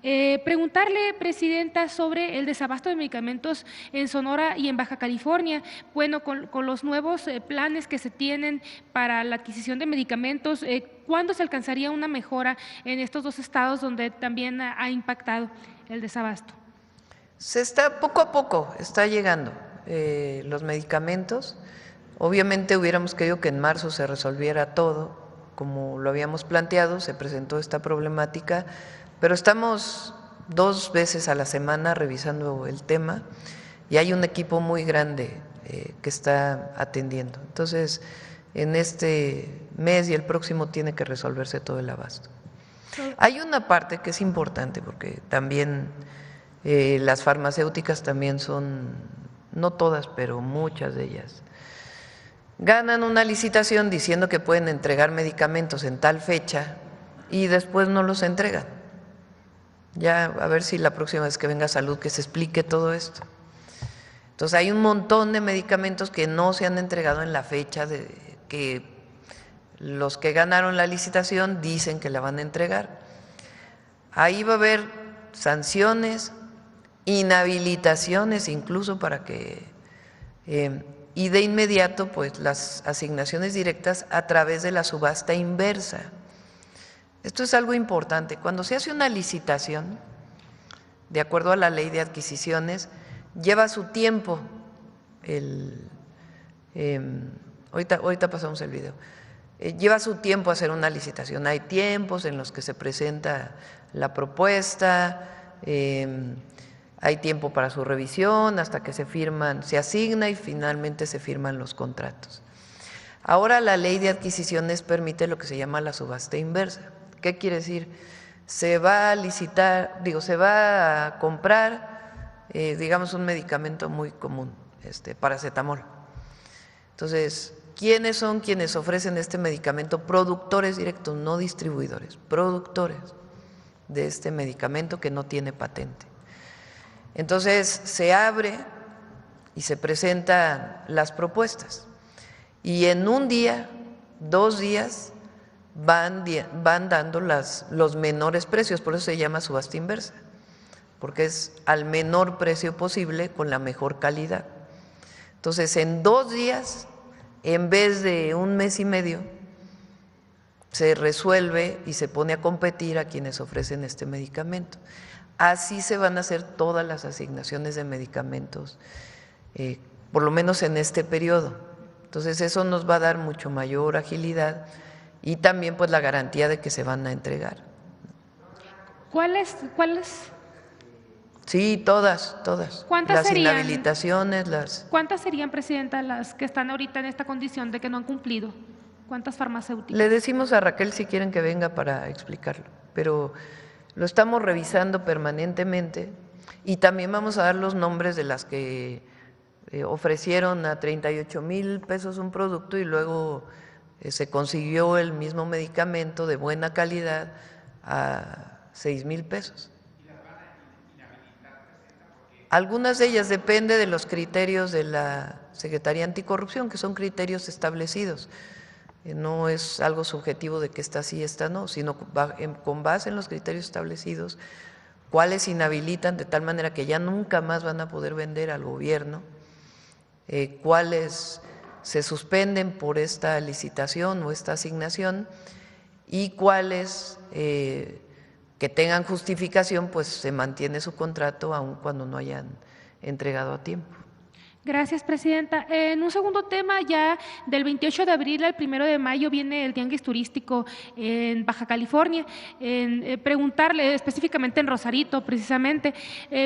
Preguntarle, presidenta, sobre el desabasto de medicamentos en Sonora y en Baja California. Bueno, con los nuevos planes que se tienen para la adquisición de medicamentos, ¿cuándo se alcanzaría una mejora en estos dos estados donde también ha impactado el desabasto? Poco a poco está llegando. Los medicamentos. Obviamente hubiéramos querido que en marzo se resolviera todo, como lo habíamos planteado, se presentó esta problemática, pero estamos 2 veces a la semana revisando el tema y hay un equipo muy grande que está atendiendo. Entonces, en este mes y el próximo tiene que resolverse todo el abasto. Hay una parte que es importante porque también las farmacéuticas también son, no todas, pero muchas de ellas, ganan una licitación diciendo que pueden entregar medicamentos en tal fecha y después no los entregan. Ya a ver si la próxima vez que venga Salud que se explique todo esto. Entonces hay un montón de medicamentos que no se han entregado en la fecha de que los que ganaron la licitación dicen que la van a entregar. Ahí va a haber sanciones, inhabilitaciones incluso para que y de inmediato pues las asignaciones directas a través de la subasta inversa. Esto es algo importante. Cuando se hace una licitación, de acuerdo a la ley de adquisiciones, lleva su tiempo. Ahorita pasamos el video. Lleva su tiempo hacer una licitación. Hay tiempos en los que se presenta la propuesta. Hay tiempo para su revisión hasta que se asigna y finalmente se firman los contratos. Ahora la ley de adquisiciones permite lo que se llama la subasta inversa. ¿Qué quiere decir? Se va a licitar, se va a comprar, digamos, un medicamento muy común, paracetamol. Entonces, ¿quiénes son quienes ofrecen este medicamento? Productores directos, no distribuidores, productores de este medicamento que no tiene patente. Entonces se abre y se presentan las propuestas y en un día, 2 días van dando los menores precios, por eso se llama subasta inversa, porque es al menor precio posible con la mejor calidad. Entonces en 2 días, en vez de 1 mes y medio, se resuelve y se pone a competir a quienes ofrecen este medicamento. Así se van a hacer todas las asignaciones de medicamentos, por lo menos en este periodo. Entonces eso nos va a dar mucho mayor agilidad y también pues la garantía de que se van a entregar. ¿Cuáles? Sí, todas. ¿Cuántas las serían? Inhabilitaciones, ¿Cuántas serían, presidenta, las que están ahorita en esta condición de que no han cumplido? ¿Cuántas farmacéuticas? Le decimos a Raquel si quieren que venga para explicarlo, pero lo estamos revisando permanentemente y también vamos a dar los nombres de las que ofrecieron a 38,000 pesos un producto y luego se consiguió el mismo medicamento de buena calidad a 6,000 pesos. Algunas de ellas depende de los criterios de la Secretaría Anticorrupción, que son criterios establecidos. No es algo subjetivo de que esta sí, esta no, sino con base en los criterios establecidos, cuáles inhabilitan de tal manera que ya nunca más van a poder vender al gobierno, cuáles se suspenden por esta licitación o esta asignación y cuáles que tengan justificación, pues se mantiene su contrato aun cuando no hayan entregado a tiempo. Gracias, presidenta. En un segundo tema, ya del 28 de abril al 1 de mayo viene el Tianguis Turístico en Baja California. Preguntarle, específicamente en Rosarito, precisamente,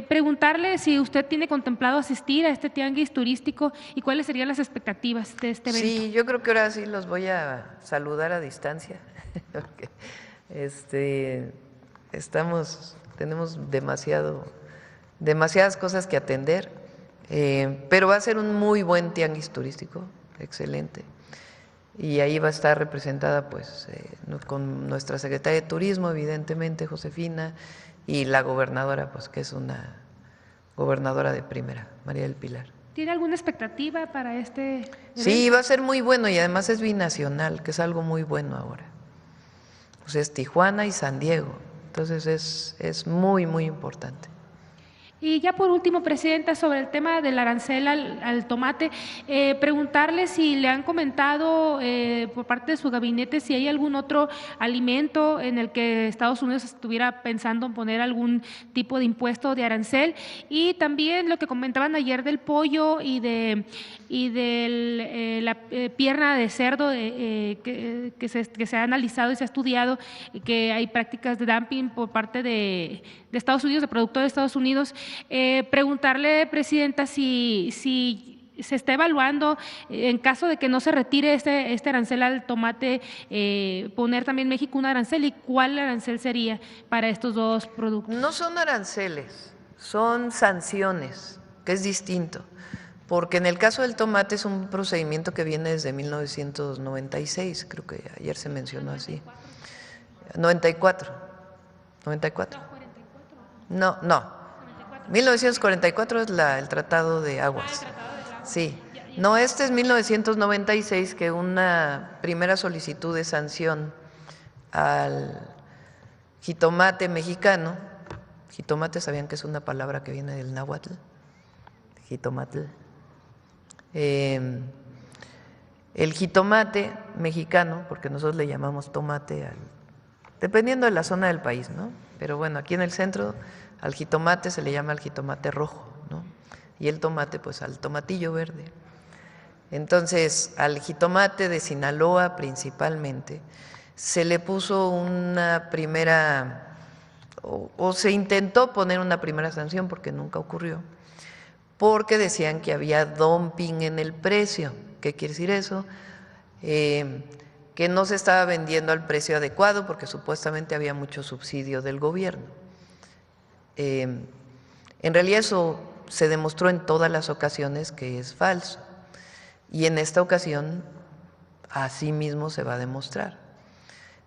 preguntarle si usted tiene contemplado asistir a este Tianguis Turístico y cuáles serían las expectativas de este evento. Sí, yo creo que ahora sí los voy a saludar a distancia, porque tenemos demasiadas cosas que atender. Pero va a ser un muy buen tianguis turístico, excelente. Y ahí va a estar representada pues con nuestra secretaria de Turismo, evidentemente, Josefina, y la gobernadora, pues que es una gobernadora de primera, María del Pilar. ¿Tiene alguna expectativa para este evento? Sí, va a ser muy bueno y además es binacional, que es algo muy bueno ahora. Pues es Tijuana y San Diego, entonces es muy, muy importante. Y ya por último, presidenta, sobre el tema del arancel al tomate, preguntarle si le han comentado por parte de su gabinete si hay algún otro alimento en el que Estados Unidos estuviera pensando en poner algún tipo de impuesto de arancel, y también lo que comentaban ayer del pollo y de la pierna de cerdo que se ha analizado y se ha estudiado que hay prácticas de dumping por parte de Estados Unidos, de productores de Estados Unidos. Preguntarle, presidenta, si se está evaluando, en caso de que no se retire este arancel al tomate, poner también México un arancel, y cuál arancel sería para estos dos productos. No son aranceles, son sanciones, que es distinto, porque en el caso del tomate es un procedimiento que viene desde 1996, creo que ayer se mencionó así. 94. No. 1944 es el Tratado de Aguas. Sí. No, este es 1996, que una primera solicitud de sanción al jitomate mexicano. Jitomate, ¿sabían que es una palabra que viene del náhuatl? Jitomate. El jitomate mexicano, porque nosotros le llamamos tomate dependiendo de la zona del país, ¿no? Pero bueno, aquí en el centro al jitomate se le llama el jitomate rojo, ¿no? Y el tomate, pues al tomatillo verde. Entonces, al jitomate de Sinaloa principalmente, se le puso una primera, o se intentó poner una primera sanción, porque nunca ocurrió, porque decían que había dumping en el precio. ¿Qué quiere decir eso? Que no se estaba vendiendo al precio adecuado, porque supuestamente había mucho subsidio del gobierno. En realidad eso se demostró en todas las ocasiones que es falso, y en esta ocasión así mismo se va a demostrar.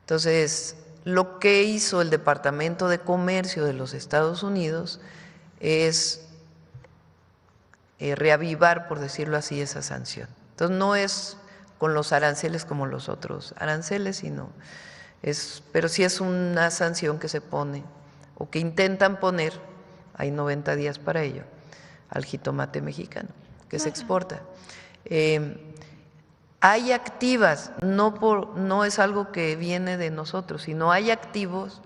Entonces, lo que hizo el Departamento de Comercio de los Estados Unidos es reavivar, por decirlo así, esa sanción. Entonces, no es con los aranceles como los otros aranceles, pero sí es una sanción que se pone o que intentan poner, hay 90 días para ello, al jitomate mexicano que se exporta. Hay activas, no es algo que viene de nosotros, sino hay activos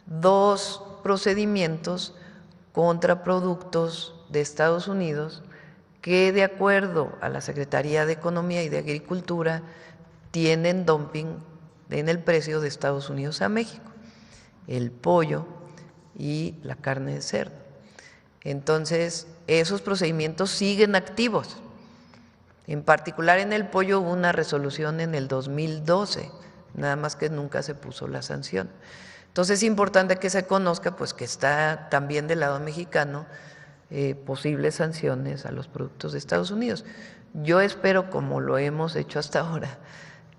2 procedimientos contra productos de Estados Unidos que, de acuerdo a la Secretaría de Economía y de Agricultura, tienen dumping en el precio de Estados Unidos a México: el pollo y la carne de cerdo. Entonces, esos procedimientos siguen activos. En particular, en el pollo hubo una resolución en el 2012, nada más que nunca se puso la sanción. Entonces, es importante que se conozca, pues, que está también del lado mexicano posibles sanciones a los productos de Estados Unidos. Yo espero, como lo hemos hecho hasta ahora,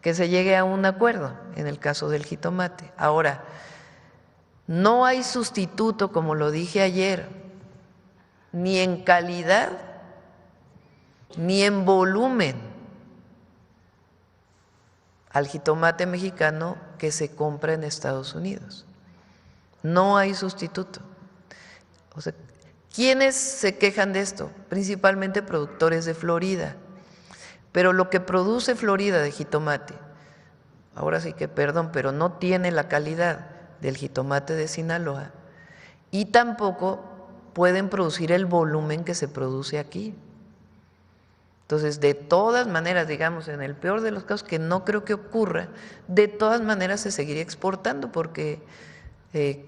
que se llegue a un acuerdo en el caso del jitomate. Ahora, no hay sustituto, como lo dije ayer, ni en calidad ni en volumen al jitomate mexicano que se compra en Estados Unidos. No hay sustituto. O sea, ¿quiénes se quejan de esto? Principalmente productores de Florida. Pero lo que produce Florida de jitomate, ahora sí que perdón, pero no tiene la calidad del jitomate de Sinaloa y tampoco pueden producir el volumen que se produce aquí. Entonces, de todas maneras, digamos, en el peor de los casos, que no creo que ocurra, de todas maneras se seguiría exportando porque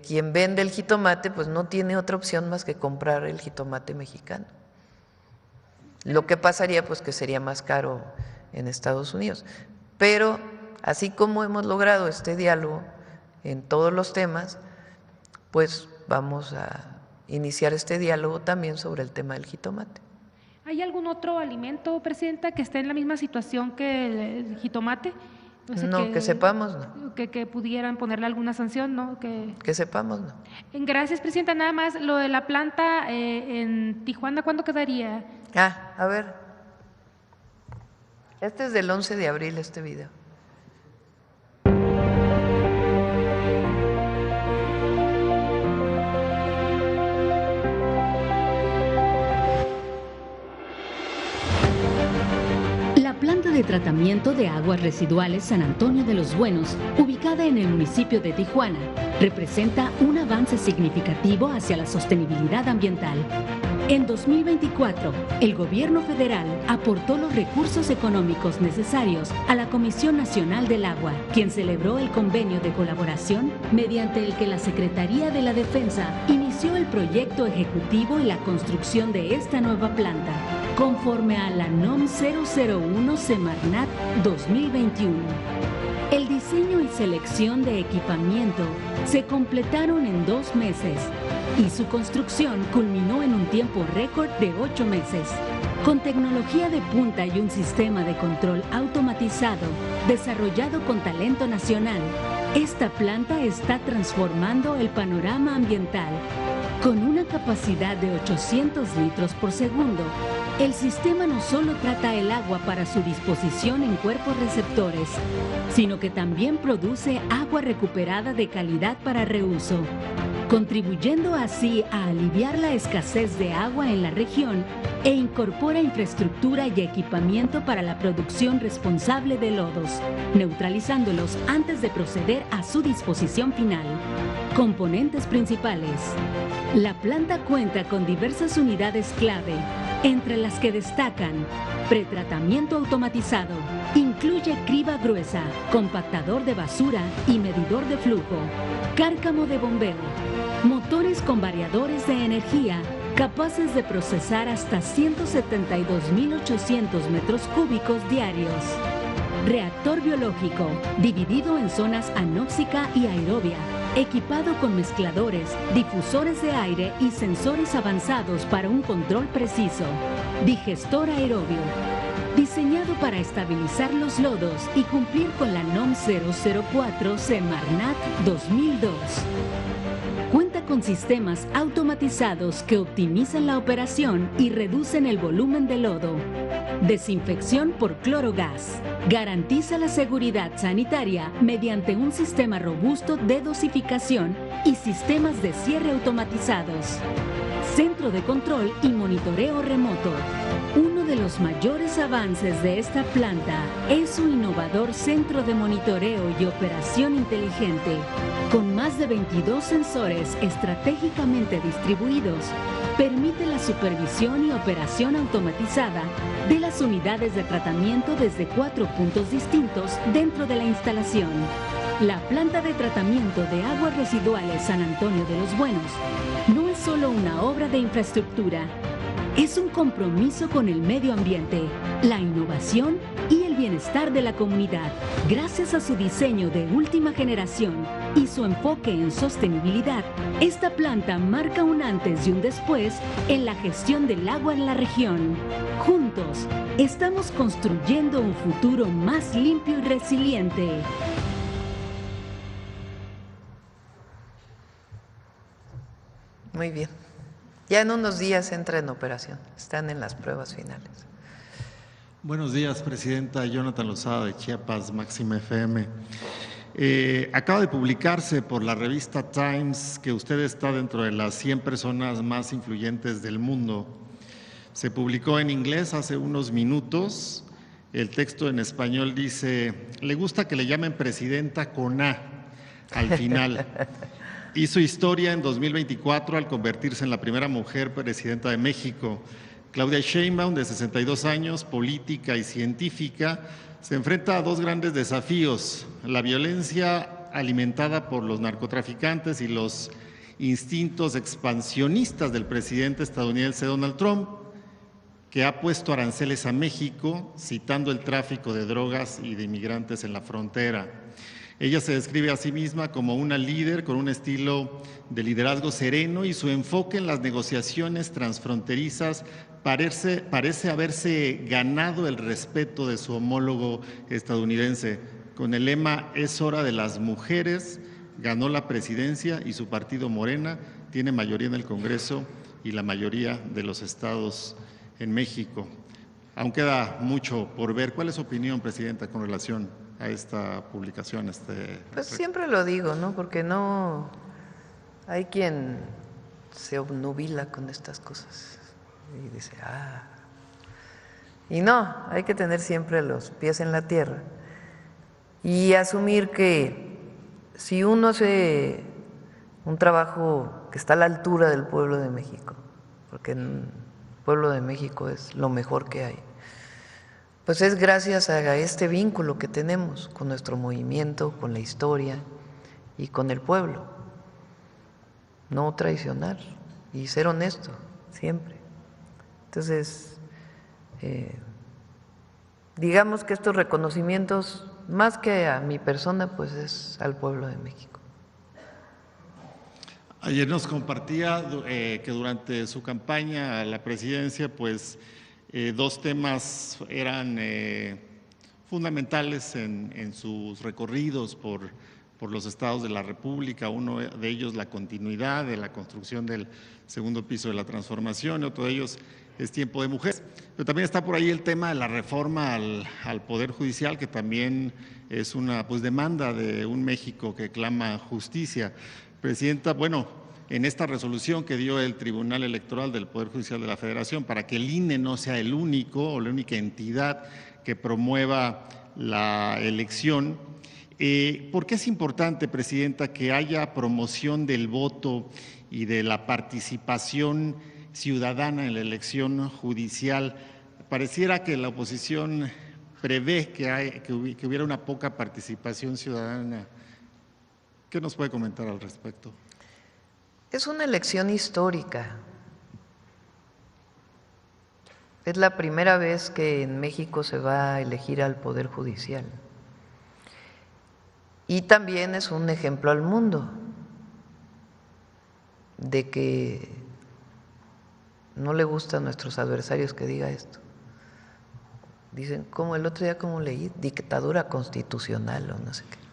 quien vende el jitomate pues no tiene otra opción más que comprar el jitomate mexicano. Lo que pasaría pues que sería más caro en Estados Unidos. Pero así como hemos logrado este diálogo en todos los temas, pues vamos a iniciar este diálogo también sobre el tema del jitomate. ¿Hay algún otro alimento, Presidenta, que esté en la misma situación que el jitomate? O sea, no, que sepamos, no. Que pudieran ponerle alguna sanción, ¿no? Que sepamos, no. Gracias, Presidenta. Nada más, lo de la planta en Tijuana, ¿cuándo quedaría? A ver. Este es del 11 de abril, este video. La planta de tratamiento de aguas residuales San Antonio de los Buenos, ubicada en el municipio de Tijuana, representa un avance significativo hacia la sostenibilidad ambiental. En 2024, el Gobierno federal aportó los recursos económicos necesarios a la Comisión Nacional del Agua, quien celebró el convenio de colaboración mediante el que la Secretaría de la Defensa inició el proyecto ejecutivo y la construcción de esta nueva planta, conforme a la NOM 001 Semarnat 2021. El diseño y selección de equipamiento se completaron en 2 meses y su construcción culminó en un tiempo récord de 8 meses. Con tecnología de punta y un sistema de control automatizado desarrollado con talento nacional, esta planta está transformando el panorama ambiental. Con una capacidad de 800 litros por segundo, el sistema no solo trata el agua para su disposición en cuerpos receptores, sino que también produce agua recuperada de calidad para reuso, contribuyendo así a aliviar la escasez de agua en la región e incorpora infraestructura y equipamiento para la producción responsable de lodos, neutralizándolos antes de proceder a su disposición final. Componentes principales. La planta cuenta con diversas unidades clave, entre las que destacan pretratamiento automatizado, incluye criba gruesa, compactador de basura y medidor de flujo, cárcamo de bombeo, motores con variadores de energía capaces de procesar hasta 172.800 metros cúbicos diarios. Reactor biológico, dividido en zonas anóxica y aerobia, equipado con mezcladores, difusores de aire y sensores avanzados para un control preciso. Digestor aerobio, diseñado para estabilizar los lodos y cumplir con la NOM 004 Semarnat 2002. Cuenta con sistemas automatizados que optimizan la operación y reducen el volumen de lodo. Desinfección por clorogas. Garantiza la seguridad sanitaria mediante un sistema robusto de dosificación y sistemas de cierre automatizados. Centro de control y monitoreo remoto. Uno de los mayores avances de esta planta es su innovador centro de monitoreo y operación inteligente. Con más de 22 sensores estratégicamente distribuidos, permite la supervisión y operación automatizada de las unidades de tratamiento desde 4 puntos distintos dentro de la instalación. La planta de tratamiento de aguas residuales San Antonio de los Buenos no es solo una obra de infraestructura, es un compromiso con el medio ambiente, la innovación y el bienestar de la comunidad. Gracias a su diseño de última generación y su enfoque en sostenibilidad, esta planta marca un antes y un después en la gestión del agua en la región. Juntos, estamos construyendo un futuro más limpio y resiliente. Muy bien. Ya en unos días entra en operación. Están en las pruebas finales. Buenos días, Presidenta. Jonathan Lozada, de Chiapas, Máxima FM. Acaba de publicarse por la revista Times que usted está dentro de las 100 personas más influyentes del mundo. Se publicó en inglés hace unos minutos. El texto en español dice: le gusta que le llamen presidenta con A al final. Hizo historia en 2024 al convertirse en la primera mujer presidenta de México. Claudia Sheinbaum, de 62 años, política y científica, se enfrenta a dos grandes desafíos: la violencia alimentada por los narcotraficantes y los instintos expansionistas del presidente estadounidense Donald Trump, que ha puesto aranceles a México, citando el tráfico de drogas y de inmigrantes en la frontera. Ella se describe a sí misma como una líder con un estilo de liderazgo sereno, y su enfoque en las negociaciones transfronterizas parece haberse ganado el respeto de su homólogo estadounidense. Con el lema "es hora de las mujeres", ganó la presidencia y su partido Morena tiene mayoría en el Congreso y la mayoría de los estados en México. Aún queda mucho por ver. ¿Cuál es su opinión, presidenta, con relación a esta publicación? Pues siempre lo digo, ¿no? Porque no hay quien se obnubila con estas cosas y dice, y no, hay que tener siempre los pies en la tierra y asumir que si uno hace un trabajo que está a la altura del pueblo de México, porque el pueblo de México es lo mejor que hay, pues es gracias a este vínculo que tenemos con nuestro movimiento, con la historia y con el pueblo. No traicionar y ser honesto siempre. Entonces, digamos que estos reconocimientos, más que a mi persona, pues es al pueblo de México. Ayer nos compartía que durante su campaña a la presidencia, pues dos temas eran fundamentales en sus recorridos por los estados de la República. Uno de ellos, la continuidad de la construcción del segundo piso de la transformación, otro de ellos es Tiempo de Mujeres. Pero también está por ahí el tema de la reforma al Poder Judicial, que también es una demanda de un México que clama justicia. Presidenta, bueno, en esta resolución que dio el Tribunal Electoral del Poder Judicial de la Federación para que el INE no sea el único o la única entidad que promueva la elección, ¿por qué es importante, presidenta, que haya promoción del voto y de la participación ciudadana en la elección judicial? Pareciera que la oposición prevé que hubiera una poca participación ciudadana. ¿Qué nos puede comentar al respecto? Es una elección histórica. Es la primera vez que en México se va a elegir al Poder Judicial. Y también es un ejemplo al mundo de que no le gusta a nuestros adversarios que diga esto. Dicen, como el otro día, como leí, dictadura constitucional o no sé qué.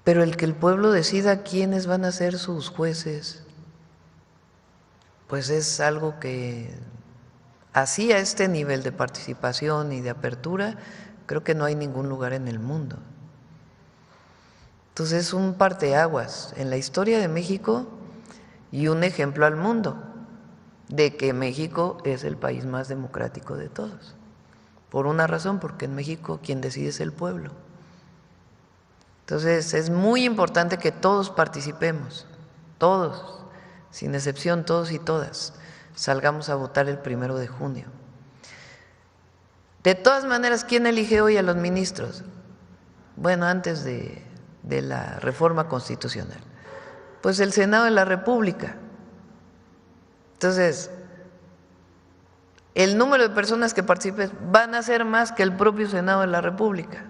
Pero el que el pueblo decida quiénes van a ser sus jueces, pues es algo que así, a este nivel de participación y de apertura, creo que no hay ningún lugar en el mundo. Entonces es un parteaguas en la historia de México y un ejemplo al mundo de que México es el país más democrático de todos. Por una razón, porque en México quien decide es el pueblo. Entonces es muy importante que todos participemos, todos, sin excepción, todos y todas, salgamos a votar el 1 de junio. De todas maneras, ¿quién elige hoy a los ministros? Bueno, antes de la reforma constitucional, pues el Senado de la República. Entonces, el número de personas que participen van a ser más que el propio Senado de la República.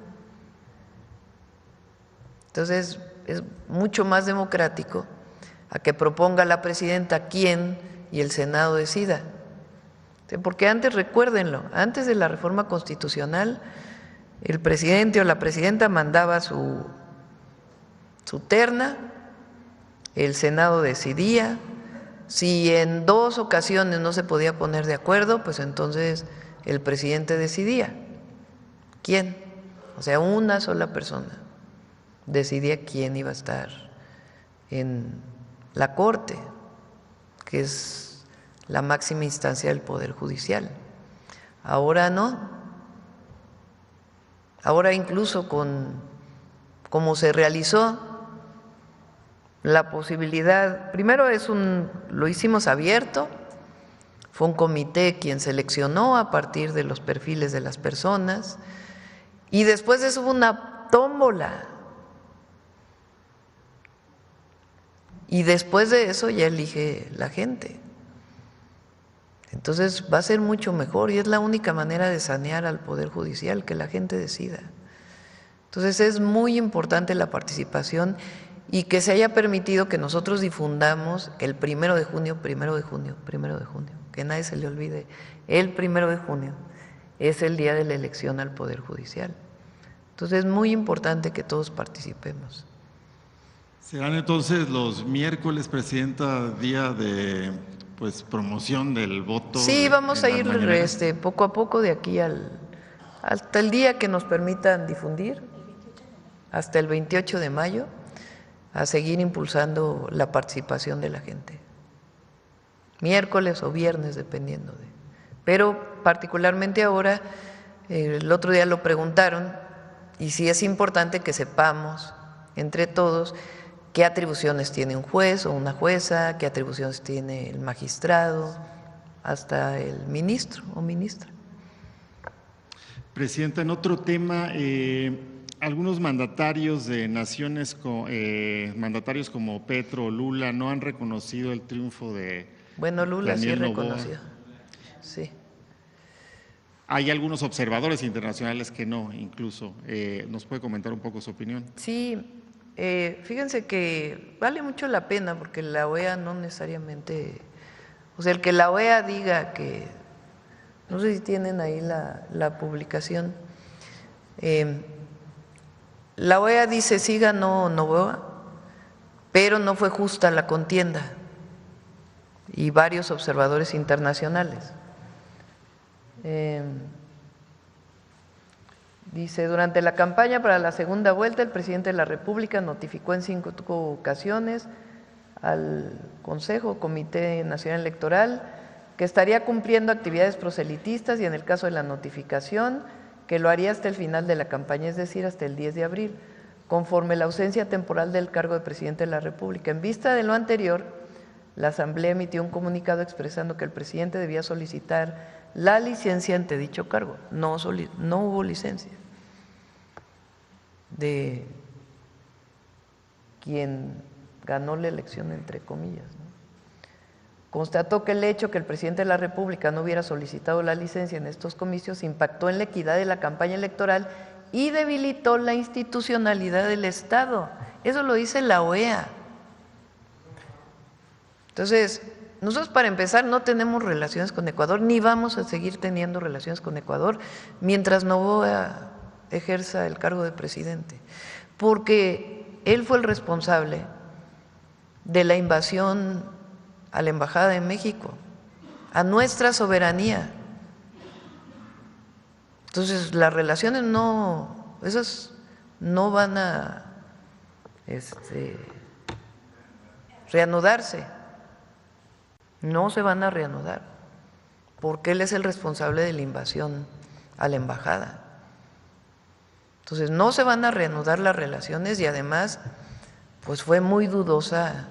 Entonces, es mucho más democrático a que proponga la presidenta quién y el Senado decida. Porque antes, recuérdenlo, antes de la reforma constitucional, el presidente o la presidenta mandaba su terna, el Senado decidía. Si en 2 ocasiones no se podía poner de acuerdo, pues entonces el presidente decidía quién. o sea, una sola persona decidía quién iba a estar en la Corte, que es la máxima instancia del Poder Judicial. Ahora no. Ahora incluso como se realizó la posibilidad, primero lo hicimos abierto, fue un comité quien seleccionó a partir de los perfiles de las personas y después de eso hubo una tómbola. Y después de eso ya elige la gente. Entonces va a ser mucho mejor y es la única manera de sanear al Poder Judicial, que la gente decida. Entonces es muy importante la participación y que se haya permitido que nosotros difundamos el 1 de junio, que nadie se le olvide, el 1 de junio es el día de la elección al Poder Judicial. Entonces es muy importante que todos participemos. ¿Serán entonces los miércoles, Presidenta, día de promoción del voto? Sí, vamos a ir poco a poco de aquí hasta el día que nos permitan difundir, hasta el 28 de mayo, a seguir impulsando la participación de la gente. Miércoles o viernes, dependiendo de. Pero particularmente ahora, el otro día lo preguntaron, y sí es importante que sepamos entre todos qué atribuciones tiene un juez o una jueza, qué atribuciones tiene el magistrado, hasta el ministro o ministra. Presidenta, en otro tema, algunos mandatarios de naciones, mandatarios como Petro o Lula, no han reconocido el triunfo de Lula Daniel sí Noboa. reconoció, sí. Hay algunos observadores internacionales que no, incluso. ¿Nos puede comentar un poco su opinión? Sí. Fíjense que vale mucho la pena porque la OEA no necesariamente, o sea, el que la OEA diga que, no sé si tienen ahí la publicación, la OEA dice sí ganó Noboa, pero no fue justa la contienda y varios observadores internacionales. Dice, durante la campaña para la segunda vuelta, el presidente de la República notificó en 5 ocasiones al Consejo, Comité Nacional Electoral, que estaría cumpliendo actividades proselitistas y en el caso de la notificación, que lo haría hasta el final de la campaña, es decir, hasta el 10 de abril, conforme la ausencia temporal del cargo de presidente de la República. En vista de lo anterior, la Asamblea emitió un comunicado expresando que el presidente debía solicitar la licencia ante dicho cargo. No hubo licencia de quien ganó la elección, entre comillas, ¿no? Constató que el hecho que el presidente de la República no hubiera solicitado la licencia en estos comicios impactó en la equidad de la campaña electoral y debilitó la institucionalidad del Estado. Eso lo dice la OEA. Entonces, nosotros para empezar no tenemos relaciones con Ecuador, ni vamos a seguir teniendo relaciones con Ecuador mientras Noboa ejerza el cargo de presidente, porque él fue el responsable de la invasión a la Embajada de México, a nuestra soberanía. Entonces, las relaciones esas no van a reanudarse. No se van a reanudar, porque él es el responsable de la invasión a la embajada. Entonces no se van a reanudar las relaciones y además pues fue muy dudosa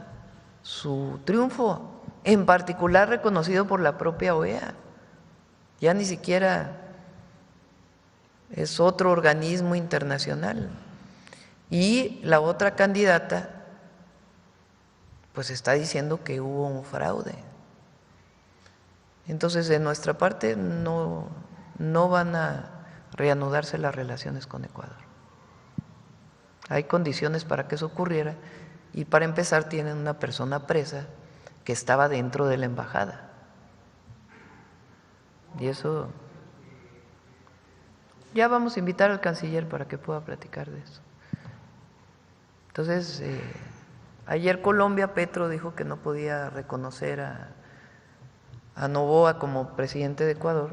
su triunfo, en particular reconocido por la propia OEA. Ya ni siquiera es otro organismo internacional. Y la otra candidata pues está diciendo que hubo un fraude. Entonces, de nuestra parte, no van a reanudarse las relaciones con Ecuador. Hay condiciones para que eso ocurriera y para empezar tienen una persona presa que estaba dentro de la embajada. Y eso, ya vamos a invitar al canciller para que pueda platicar de eso. Entonces, ayer Colombia, Petro dijo que no podía reconocer a Noboa como presidente de Ecuador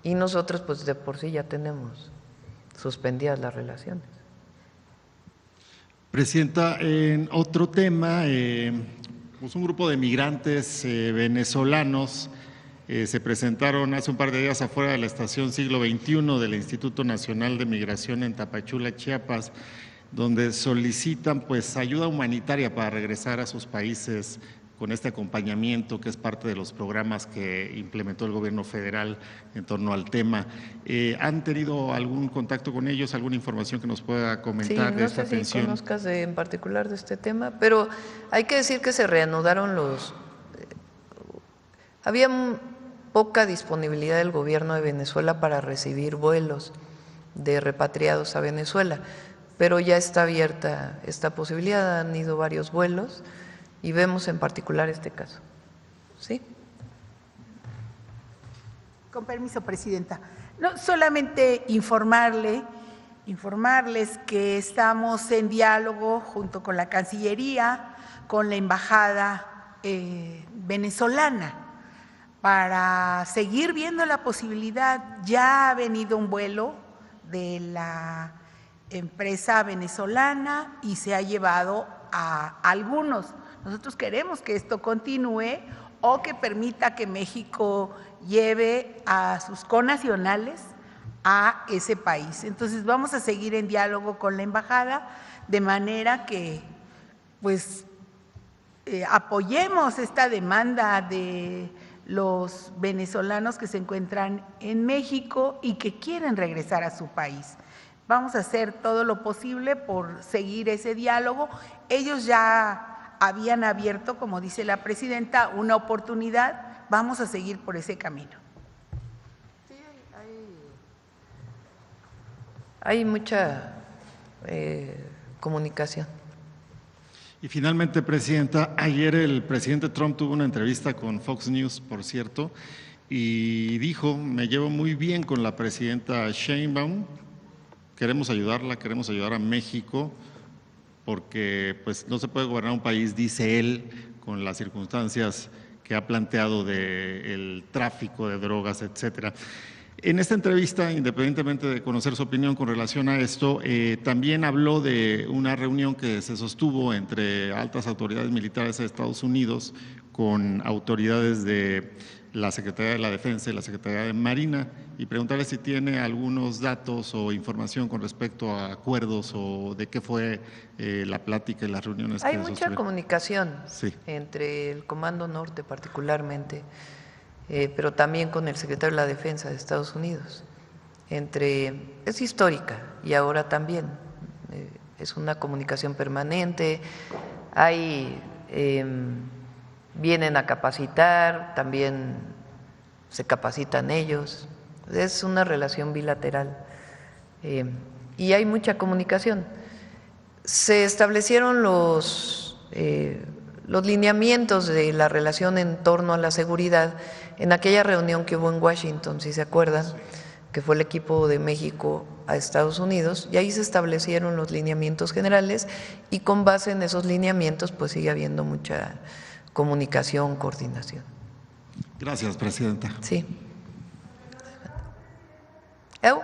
y nosotros pues de por sí ya tenemos suspendidas las relaciones. Presidenta, en otro tema, pues un grupo de migrantes venezolanos se presentaron hace un par de días afuera de la estación Siglo XXI del Instituto Nacional de Migración en Tapachula, Chiapas, donde solicitan pues ayuda humanitaria para regresar a sus países con este acompañamiento que es parte de los programas que implementó el gobierno federal en torno al tema. ¿Han tenido algún contacto con ellos, alguna información que nos pueda comentar de esta atención? Sí, no sé si conozcas en particular de este tema, pero hay que decir que se reanudaron había poca disponibilidad del gobierno de Venezuela para recibir vuelos de repatriados a Venezuela, pero ya está abierta esta posibilidad, han ido varios vuelos y vemos en particular este caso. ¿Sí? Con permiso, Presidenta. No, solamente informarles que estamos en diálogo junto con la Cancillería, con la Embajada venezolana, para seguir viendo la posibilidad. Ya ha venido un vuelo de la empresa venezolana y se ha llevado a algunos. Nosotros queremos que esto continúe o que permita que México lleve a sus connacionales a ese país. Entonces vamos a seguir en diálogo con la embajada de manera que pues apoyemos esta demanda de los venezolanos que se encuentran en México y que quieren regresar a su país. Vamos a hacer todo lo posible por seguir ese diálogo. Ellos ya habían abierto, como dice la presidenta, una oportunidad. Vamos a seguir por ese camino. Sí, hay mucha comunicación. Y finalmente, Presidenta, ayer el presidente Trump tuvo una entrevista con Fox News, por cierto, y dijo: me llevo muy bien con la presidenta Sheinbaum, queremos ayudarla, queremos ayudar a México, porque pues no se puede gobernar un país, dice él, con las circunstancias que ha planteado del tráfico de drogas, etcétera. En esta entrevista, independientemente de conocer su opinión con relación a esto, también habló de una reunión que se sostuvo entre altas autoridades militares de Estados Unidos con autoridades de la Secretaría de la Defensa y la Secretaría de Marina, y preguntarle si tiene algunos datos o información con respecto a acuerdos o de qué fue la plática y las reuniones que hay mucha sostuvieron. Comunicación Sí. entre el Comando Norte particularmente, pero también con el secretario de la Defensa de Estados Unidos. Es histórica y ahora también es una comunicación permanente. Vienen a capacitar, también se capacitan ellos. Es una relación bilateral y hay mucha comunicación. Se establecieron los lineamientos de la relación en torno a la seguridad en aquella reunión que hubo en Washington, si se acuerdan, que fue el equipo de México a Estados Unidos, y ahí se establecieron los lineamientos generales y con base en esos lineamientos pues sigue habiendo mucha comunicación, coordinación. Gracias, Presidenta. Sí. ¿Eu?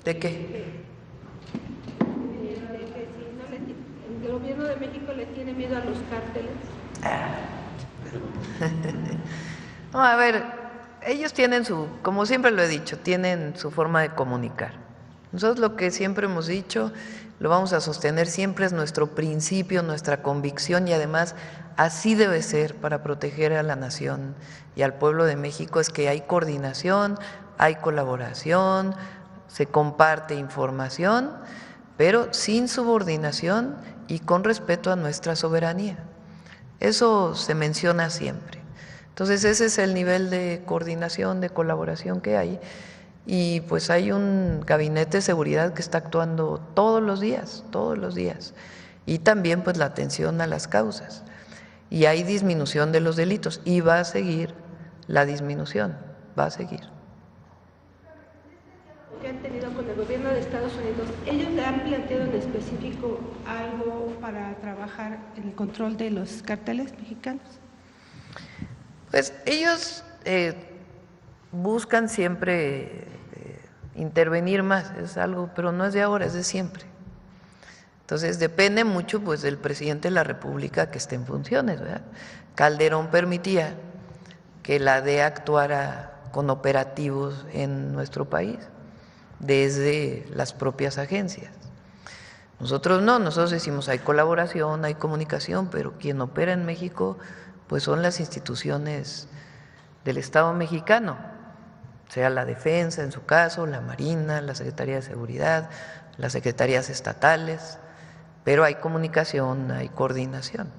¿De qué? ¿El gobierno de México le tiene miedo a los cárteles? No, a ver, ellos tienen como siempre lo he dicho, tienen su forma de comunicar. Nosotros lo que siempre hemos dicho, lo vamos a sostener siempre, es nuestro principio, nuestra convicción, y además así debe ser para proteger a la nación y al pueblo de México, es que hay coordinación, hay colaboración, se comparte información, pero sin subordinación y con respeto a nuestra soberanía. Eso se menciona siempre. Entonces ese es el nivel de coordinación, de colaboración que hay, y pues hay un gabinete de seguridad que está actuando todos los días, y también pues la atención a las causas, y hay disminución de los delitos, y va a seguir la disminución, va a seguir. Que han tenido con el gobierno de Estados Unidos, ¿ellos le han planteado en específico algo para trabajar en el control de los cárteles mexicanos? Pues ellos buscan siempre intervenir más, es algo, pero no es de ahora, es de siempre. Entonces depende mucho pues del presidente de la República que esté en funciones, ¿verdad? Calderón permitía que la DEA actuara con operativos en nuestro país desde las propias agencias. Nosotros no, nosotros decimos hay colaboración, hay comunicación, pero quien opera en México pues son las instituciones del Estado mexicano, sea la Defensa en su caso, la Marina, la Secretaría de Seguridad, las secretarías estatales, pero hay comunicación, hay coordinación.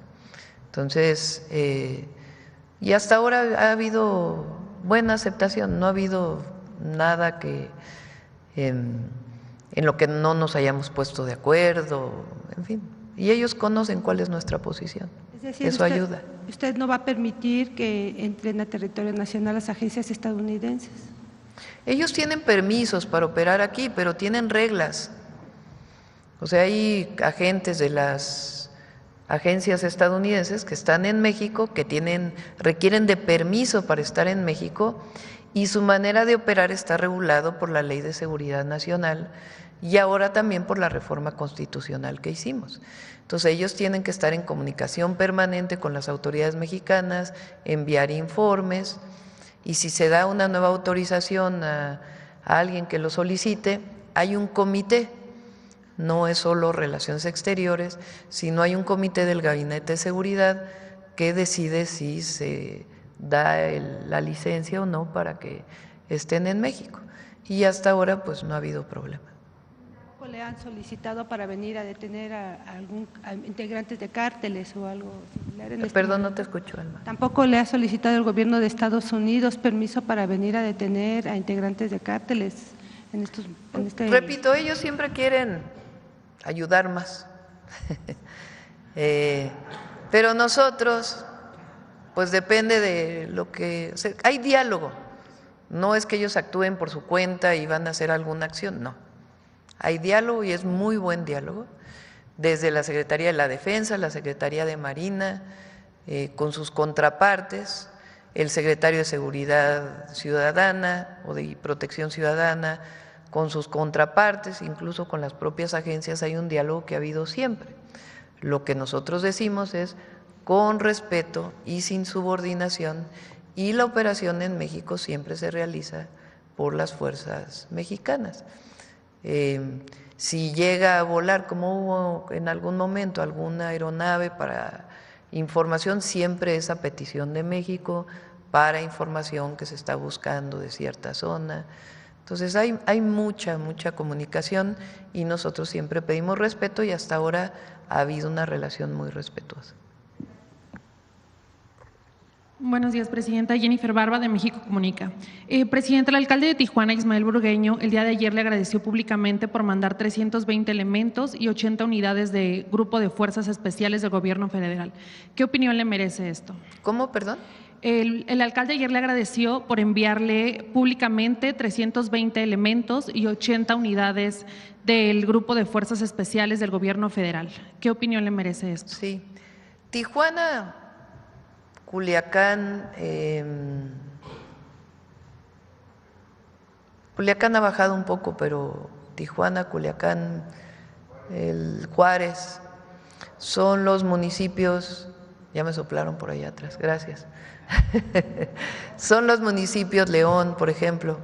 Entonces, y hasta ahora ha habido buena aceptación, no ha habido nada que en lo que no nos hayamos puesto de acuerdo, en fin, y ellos conocen cuál es nuestra posición. Es decir, eso ayuda. ¿Usted no va a permitir que entren a territorio nacional las agencias estadounidenses? Ellos tienen permisos para operar aquí, pero tienen reglas. O sea, hay agentes de las agencias estadounidenses que están en México, que requieren de permiso para estar en México, y su manera de operar está regulado por la Ley de Seguridad Nacional y ahora también por la reforma constitucional que hicimos. Entonces ellos tienen que estar en comunicación permanente con las autoridades mexicanas, enviar informes, y si se da una nueva autorización a alguien que lo solicite, hay un comité, no es solo Relaciones Exteriores, sino hay un comité del Gabinete de Seguridad que decide si se da la licencia o no para que estén en México. Y hasta ahora pues no ha habido problema. ¿Tampoco le han solicitado para venir a detener a integrantes de cárteles o algo similar? Perdón, no te escucho, Alma. ¿Tampoco le ha solicitado el gobierno de Estados Unidos permiso para venir a detener a integrantes de cárteles en Repito, ellos siempre quieren ayudar más, pero nosotros pues depende de lo que… hay diálogo, no es que ellos actúen por su cuenta y van a hacer alguna acción, no. Hay diálogo y es muy buen diálogo, desde la Secretaría de la Defensa, la Secretaría de Marina, con sus contrapartes, el Secretario de Seguridad Ciudadana o de Protección Ciudadana, con sus contrapartes, incluso con las propias agencias hay un diálogo que ha habido siempre. Lo que nosotros decimos es con respeto y sin subordinación, y la operación en México siempre se realiza por las fuerzas mexicanas. Si llega a volar, como hubo en algún momento alguna aeronave para información, siempre es a petición de México para información que se está buscando de cierta zona. Entonces hay mucha comunicación y nosotros siempre pedimos respeto y hasta ahora ha habido una relación muy respetuosa. Buenos días, Presidenta. Jennifer Barba, de México Comunica. Presidenta, el alcalde de Tijuana, Ismael Burgueño, el día de ayer le agradeció públicamente por mandar 320 elementos y 80 unidades de Grupo de Fuerzas Especiales del Gobierno Federal. ¿Qué opinión le merece esto? ¿Cómo, perdón? El alcalde ayer le agradeció por enviarle públicamente 320 elementos y 80 unidades del Grupo de Fuerzas Especiales del Gobierno Federal. ¿Qué opinión le merece esto? Sí. Tijuana, Culiacán, Culiacán ha bajado un poco, pero Tijuana, Culiacán, Juárez, son los municipios, ya me soplaron por allá atrás, gracias, son los municipios, León, por ejemplo,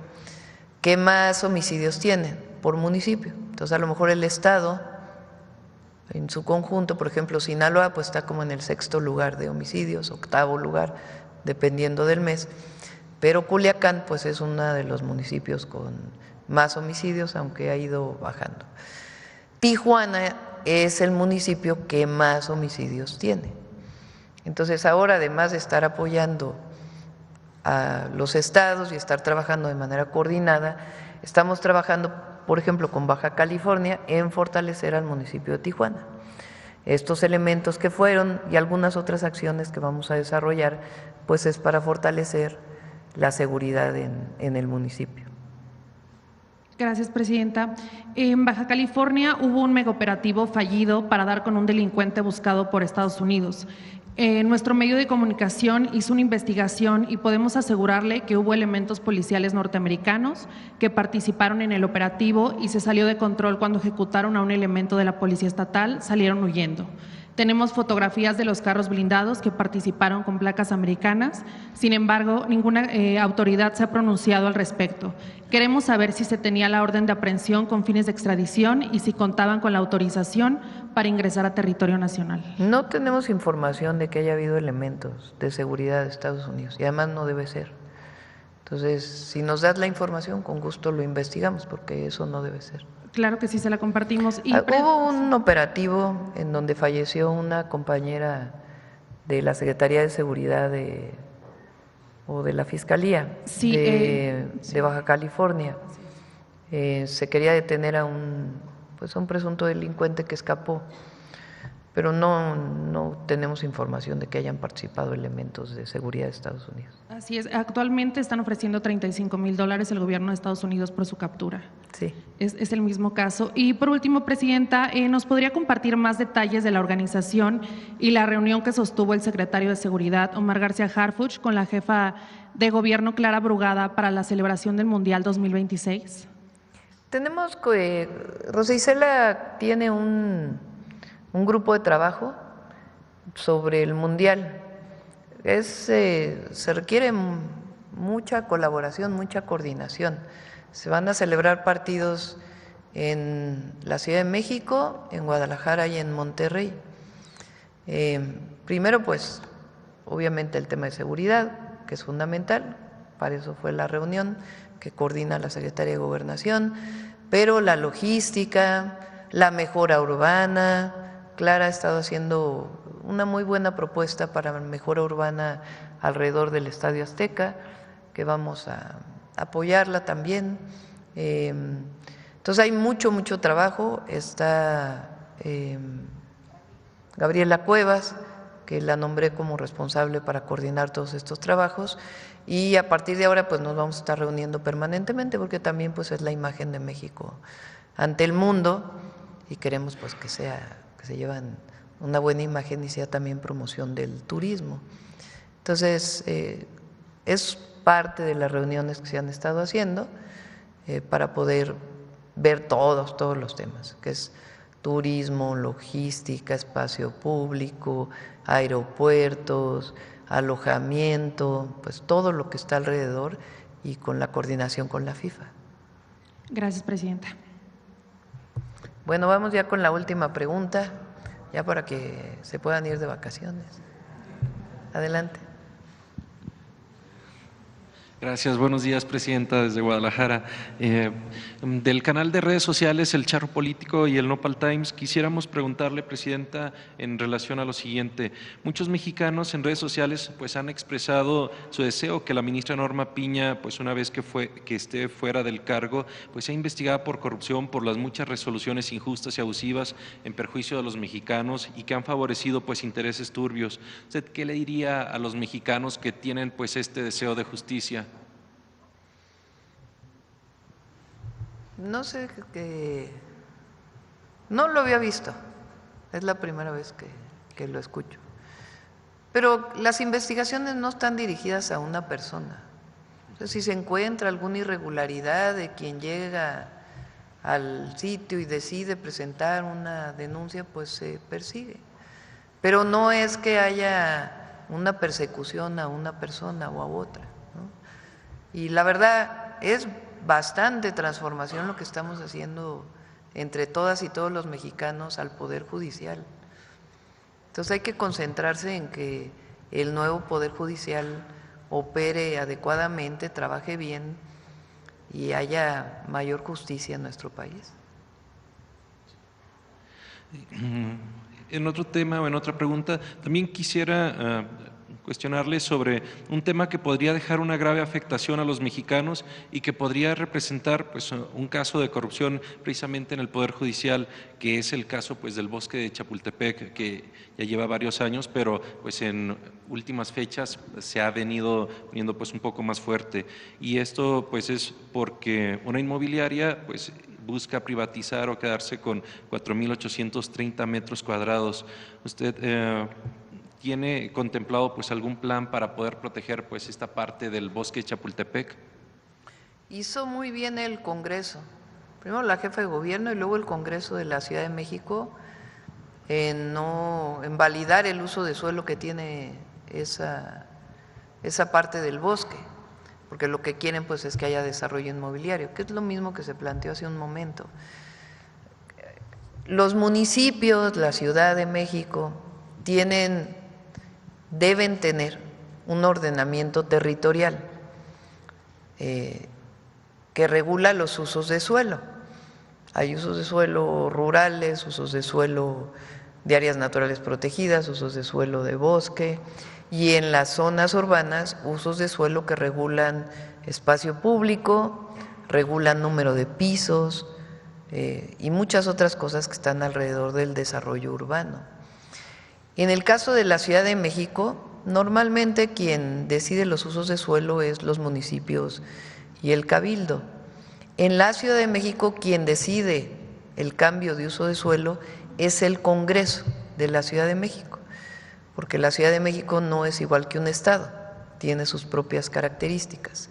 que más homicidios tienen por municipio. Entonces, a lo mejor el Estado, en su conjunto, por ejemplo, Sinaloa, pues está como en el 6º lugar de homicidios, 8º lugar, dependiendo del mes, pero Culiacán, pues es uno de los municipios con más homicidios, aunque ha ido bajando. Tijuana es el municipio que más homicidios tiene. Entonces, ahora, además de estar apoyando a los estados y estar trabajando de manera coordinada, estamos trabajando, por ejemplo, con Baja California en fortalecer al municipio de Tijuana. Estos elementos que fueron y algunas otras acciones que vamos a desarrollar, pues es para fortalecer la seguridad en el municipio. Gracias, Presidenta. En Baja California hubo un megaoperativo fallido para dar con un delincuente buscado por Estados Unidos. Nuestro medio de comunicación hizo una investigación y podemos asegurarle que hubo elementos policiales norteamericanos que participaron en el operativo y se salió de control cuando ejecutaron a un elemento de la Policía Estatal, salieron huyendo. Tenemos fotografías de los carros blindados que participaron con placas americanas, sin embargo, ninguna autoridad se ha pronunciado al respecto. Queremos saber si se tenía la orden de aprehensión con fines de extradición y si contaban con la autorización para ingresar a territorio nacional. No tenemos información de que haya habido elementos de seguridad de Estados Unidos y además no debe ser. Entonces, si nos das la información, con gusto lo investigamos porque eso no debe ser. Claro que sí, se la compartimos. Hubo un operativo en donde falleció una compañera de la Secretaría de Seguridad o de la Fiscalía de Baja California. Se quería detener a un presunto delincuente que escapó, pero no tenemos información de que hayan participado elementos de seguridad de Estados Unidos. Así es, actualmente están ofreciendo $35,000 el gobierno de Estados Unidos por su captura. Sí. Es el mismo caso. Y por último, Presidenta, ¿nos podría compartir más detalles de la organización y la reunión que sostuvo el secretario de Seguridad, Omar García Harfuch, con la jefa de gobierno, Clara Brugada, para la celebración del Mundial 2026? Tenemos que, Rosa Isela tiene un grupo de trabajo sobre el Mundial. Se requiere mucha colaboración, mucha coordinación. Se van a celebrar partidos en la Ciudad de México, en Guadalajara y en Monterrey. Primero, pues, obviamente el tema de seguridad, que es fundamental, para eso fue la reunión que coordina la Secretaría de Gobernación, pero la logística, la mejora urbana. Clara ha estado haciendo una muy buena propuesta para mejora urbana alrededor del Estadio Azteca, que vamos a apoyarla también. Entonces hay mucho trabajo. Está Gabriela Cuevas, que la nombré como responsable para coordinar todos estos trabajos, y a partir de ahora pues nos vamos a estar reuniendo permanentemente porque también pues es la imagen de México ante el mundo y queremos pues que se llevan una buena imagen y sea también promoción del turismo. Entonces, es parte de las reuniones que se han estado haciendo para poder ver todos los temas, que es turismo, logística, espacio público, aeropuertos, alojamiento, pues todo lo que está alrededor y con la coordinación con la FIFA. Gracias, Presidenta. Bueno, vamos ya con la última pregunta, ya para que se puedan ir de vacaciones. Adelante. Gracias, buenos días, Presidenta, desde Guadalajara. Del canal de redes sociales El Charro Político y el Nopal Times, quisiéramos preguntarle, Presidenta, en relación a lo siguiente. Muchos mexicanos en redes sociales pues han expresado su deseo que la ministra Norma Piña, pues una vez que esté fuera del cargo, pues sea investigada por corrupción por las muchas resoluciones injustas y abusivas en perjuicio de los mexicanos y que han favorecido pues intereses turbios. ¿Usted qué le diría a los mexicanos que tienen pues este deseo de justicia? No sé, no lo había visto, es la primera vez que lo escucho. Pero las investigaciones no están dirigidas a una persona. Entonces, si se encuentra alguna irregularidad de quien llega al sitio y decide presentar una denuncia, pues se persigue. Pero no es que haya una persecución a una persona o a otra, ¿no? Y la verdad es bastante transformación lo que estamos haciendo entre todas y todos los mexicanos al Poder Judicial. Entonces hay que concentrarse en que el nuevo Poder Judicial opere adecuadamente, trabaje bien y haya mayor justicia en nuestro país. En otro tema o en otra pregunta, también quisiera cuestionarle sobre un tema que podría dejar una grave afectación a los mexicanos y que podría representar pues un caso de corrupción precisamente en el Poder Judicial, que es el caso pues del bosque de Chapultepec, que ya lleva varios años, pero pues en últimas fechas se ha venido poniendo pues un poco más fuerte, y esto pues es porque una inmobiliaria pues busca privatizar o quedarse con 4.830 metros cuadrados. Usted ¿tiene contemplado pues algún plan para poder proteger pues esta parte del bosque de Chapultepec? Hizo muy bien el Congreso, primero la jefa de gobierno y luego el Congreso de la Ciudad de México en validar el uso de suelo que tiene esa parte del bosque, porque lo que quieren pues es que haya desarrollo inmobiliario, que es lo mismo que se planteó hace un momento. Los municipios, la Ciudad de México deben tener un ordenamiento territorial que regula los usos de suelo. Hay usos de suelo rurales, usos de suelo de áreas naturales protegidas, usos de suelo de bosque, y en las zonas urbanas usos de suelo que regulan espacio público, regulan número de pisos y muchas otras cosas que están alrededor del desarrollo urbano. En el caso de la Ciudad de México, normalmente quien decide los usos de suelo es los municipios y el Cabildo. En la Ciudad de México, quien decide el cambio de uso de suelo es el Congreso de la Ciudad de México, porque la Ciudad de México no es igual que un estado, tiene sus propias características.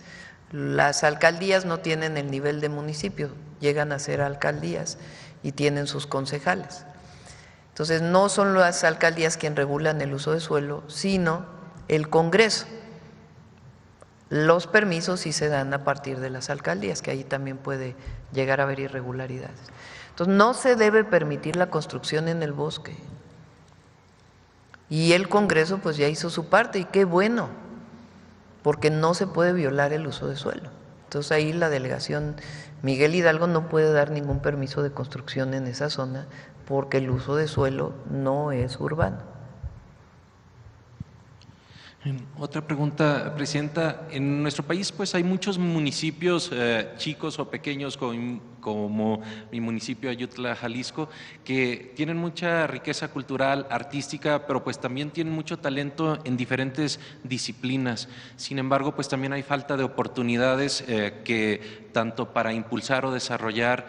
Las alcaldías no tienen el nivel de municipio, llegan a ser alcaldías y tienen sus concejales. Entonces, no son las alcaldías quienes regulan el uso de suelo, sino el Congreso. Los permisos sí se dan a partir de las alcaldías, que ahí también puede llegar a haber irregularidades. Entonces, no se debe permitir la construcción en el bosque. Y el Congreso pues ya hizo su parte, y qué bueno, porque no se puede violar el uso de suelo. Entonces, ahí la delegación Miguel Hidalgo no puede dar ningún permiso de construcción en esa zona, porque el uso de suelo no es urbano. Otra pregunta, Presidenta. En nuestro país pues hay muchos municipios chicos o pequeños como mi municipio Ayutla, Jalisco, que tienen mucha riqueza cultural, artística, pero pues también tienen mucho talento en diferentes disciplinas. Sin embargo, pues también hay falta de oportunidades que tanto para impulsar o desarrollar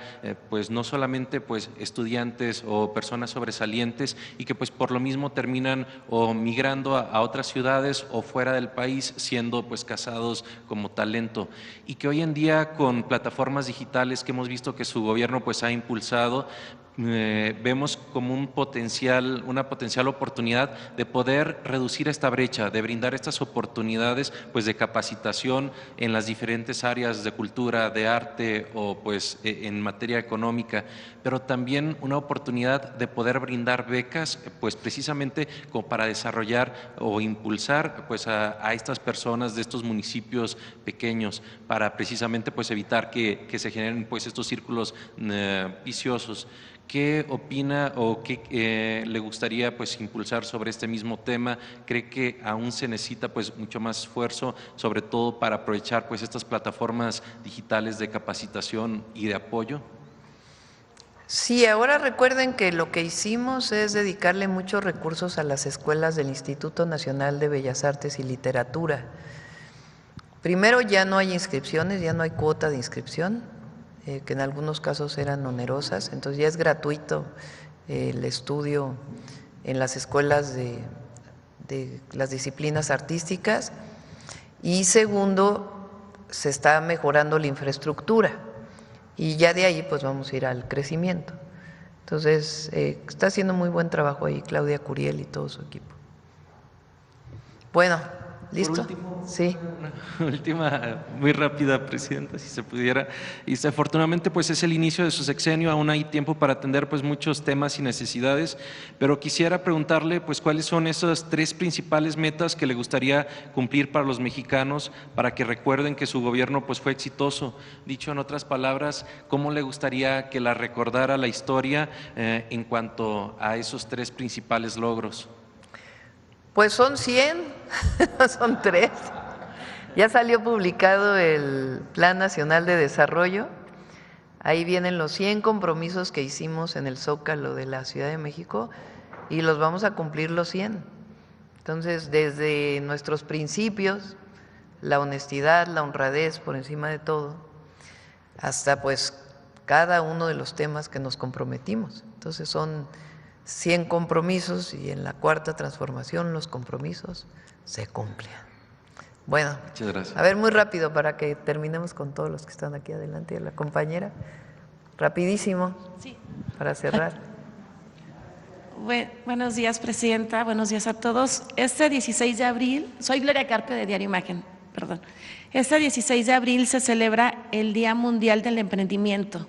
pues no solamente pues estudiantes o personas sobresalientes, y que pues por lo mismo terminan o migrando a otras ciudades o fuera del país, siendo pues casados como talento, y que hoy en día con plataformas digitales que hemos visto que su gobierno pues ha impulsado, vemos como una potencial oportunidad de poder reducir esta brecha, de brindar estas oportunidades pues de capacitación en las diferentes áreas de cultura, de arte o pues en materia económica, pero también una oportunidad de poder brindar becas pues precisamente como para desarrollar o impulsar pues a estas personas de estos municipios pequeños, para precisamente pues evitar que se generen pues estos círculos viciosos. ¿Qué opina o qué le gustaría pues impulsar sobre este mismo tema? ¿Cree que aún se necesita pues mucho más esfuerzo, sobre todo para aprovechar pues estas plataformas digitales de capacitación y de apoyo? Sí, ahora recuerden que lo que hicimos es dedicarle muchos recursos a las escuelas del Instituto Nacional de Bellas Artes y Literatura. Primero, ya no hay inscripciones, ya no hay cuota de inscripción, que en algunos casos eran onerosas, entonces ya es gratuito el estudio en las escuelas de las disciplinas artísticas. Y segundo, se está mejorando la infraestructura y ya de ahí pues vamos a ir al crecimiento. Entonces, está haciendo muy buen trabajo ahí Claudia Curiel y todo su equipo. Bueno, ¿listo? Por último, sí. Una última, muy rápida, Presidenta, si se pudiera. Y afortunadamente pues es el inicio de su sexenio, aún hay tiempo para atender pues muchos temas y necesidades, pero quisiera preguntarle pues cuáles son esas 3 principales metas que le gustaría cumplir para los mexicanos, para que recuerden que su gobierno pues fue exitoso. Dicho en otras palabras, ¿cómo le gustaría que la recordara la historia en cuanto a esos 3 principales logros? Pues son 100, son 3. Ya salió publicado el Plan Nacional de Desarrollo, ahí vienen los 100 compromisos que hicimos en el Zócalo de la Ciudad de México y los vamos a cumplir los 100. Entonces, desde nuestros principios, la honestidad, la honradez por encima de todo, hasta pues cada uno de los temas que nos comprometimos. Entonces son 100 compromisos y en la cuarta transformación los compromisos se cumplen. Bueno, muchas gracias. A ver, muy rápido para que terminemos con todos los que están aquí adelante. La compañera, rapidísimo, sí, para cerrar. Buenos días, presidenta. Buenos días a todos. Este 16 de abril, soy Gloria Carpio de Diario Imagen, perdón. Este 16 de abril se celebra el Día Mundial del Emprendimiento.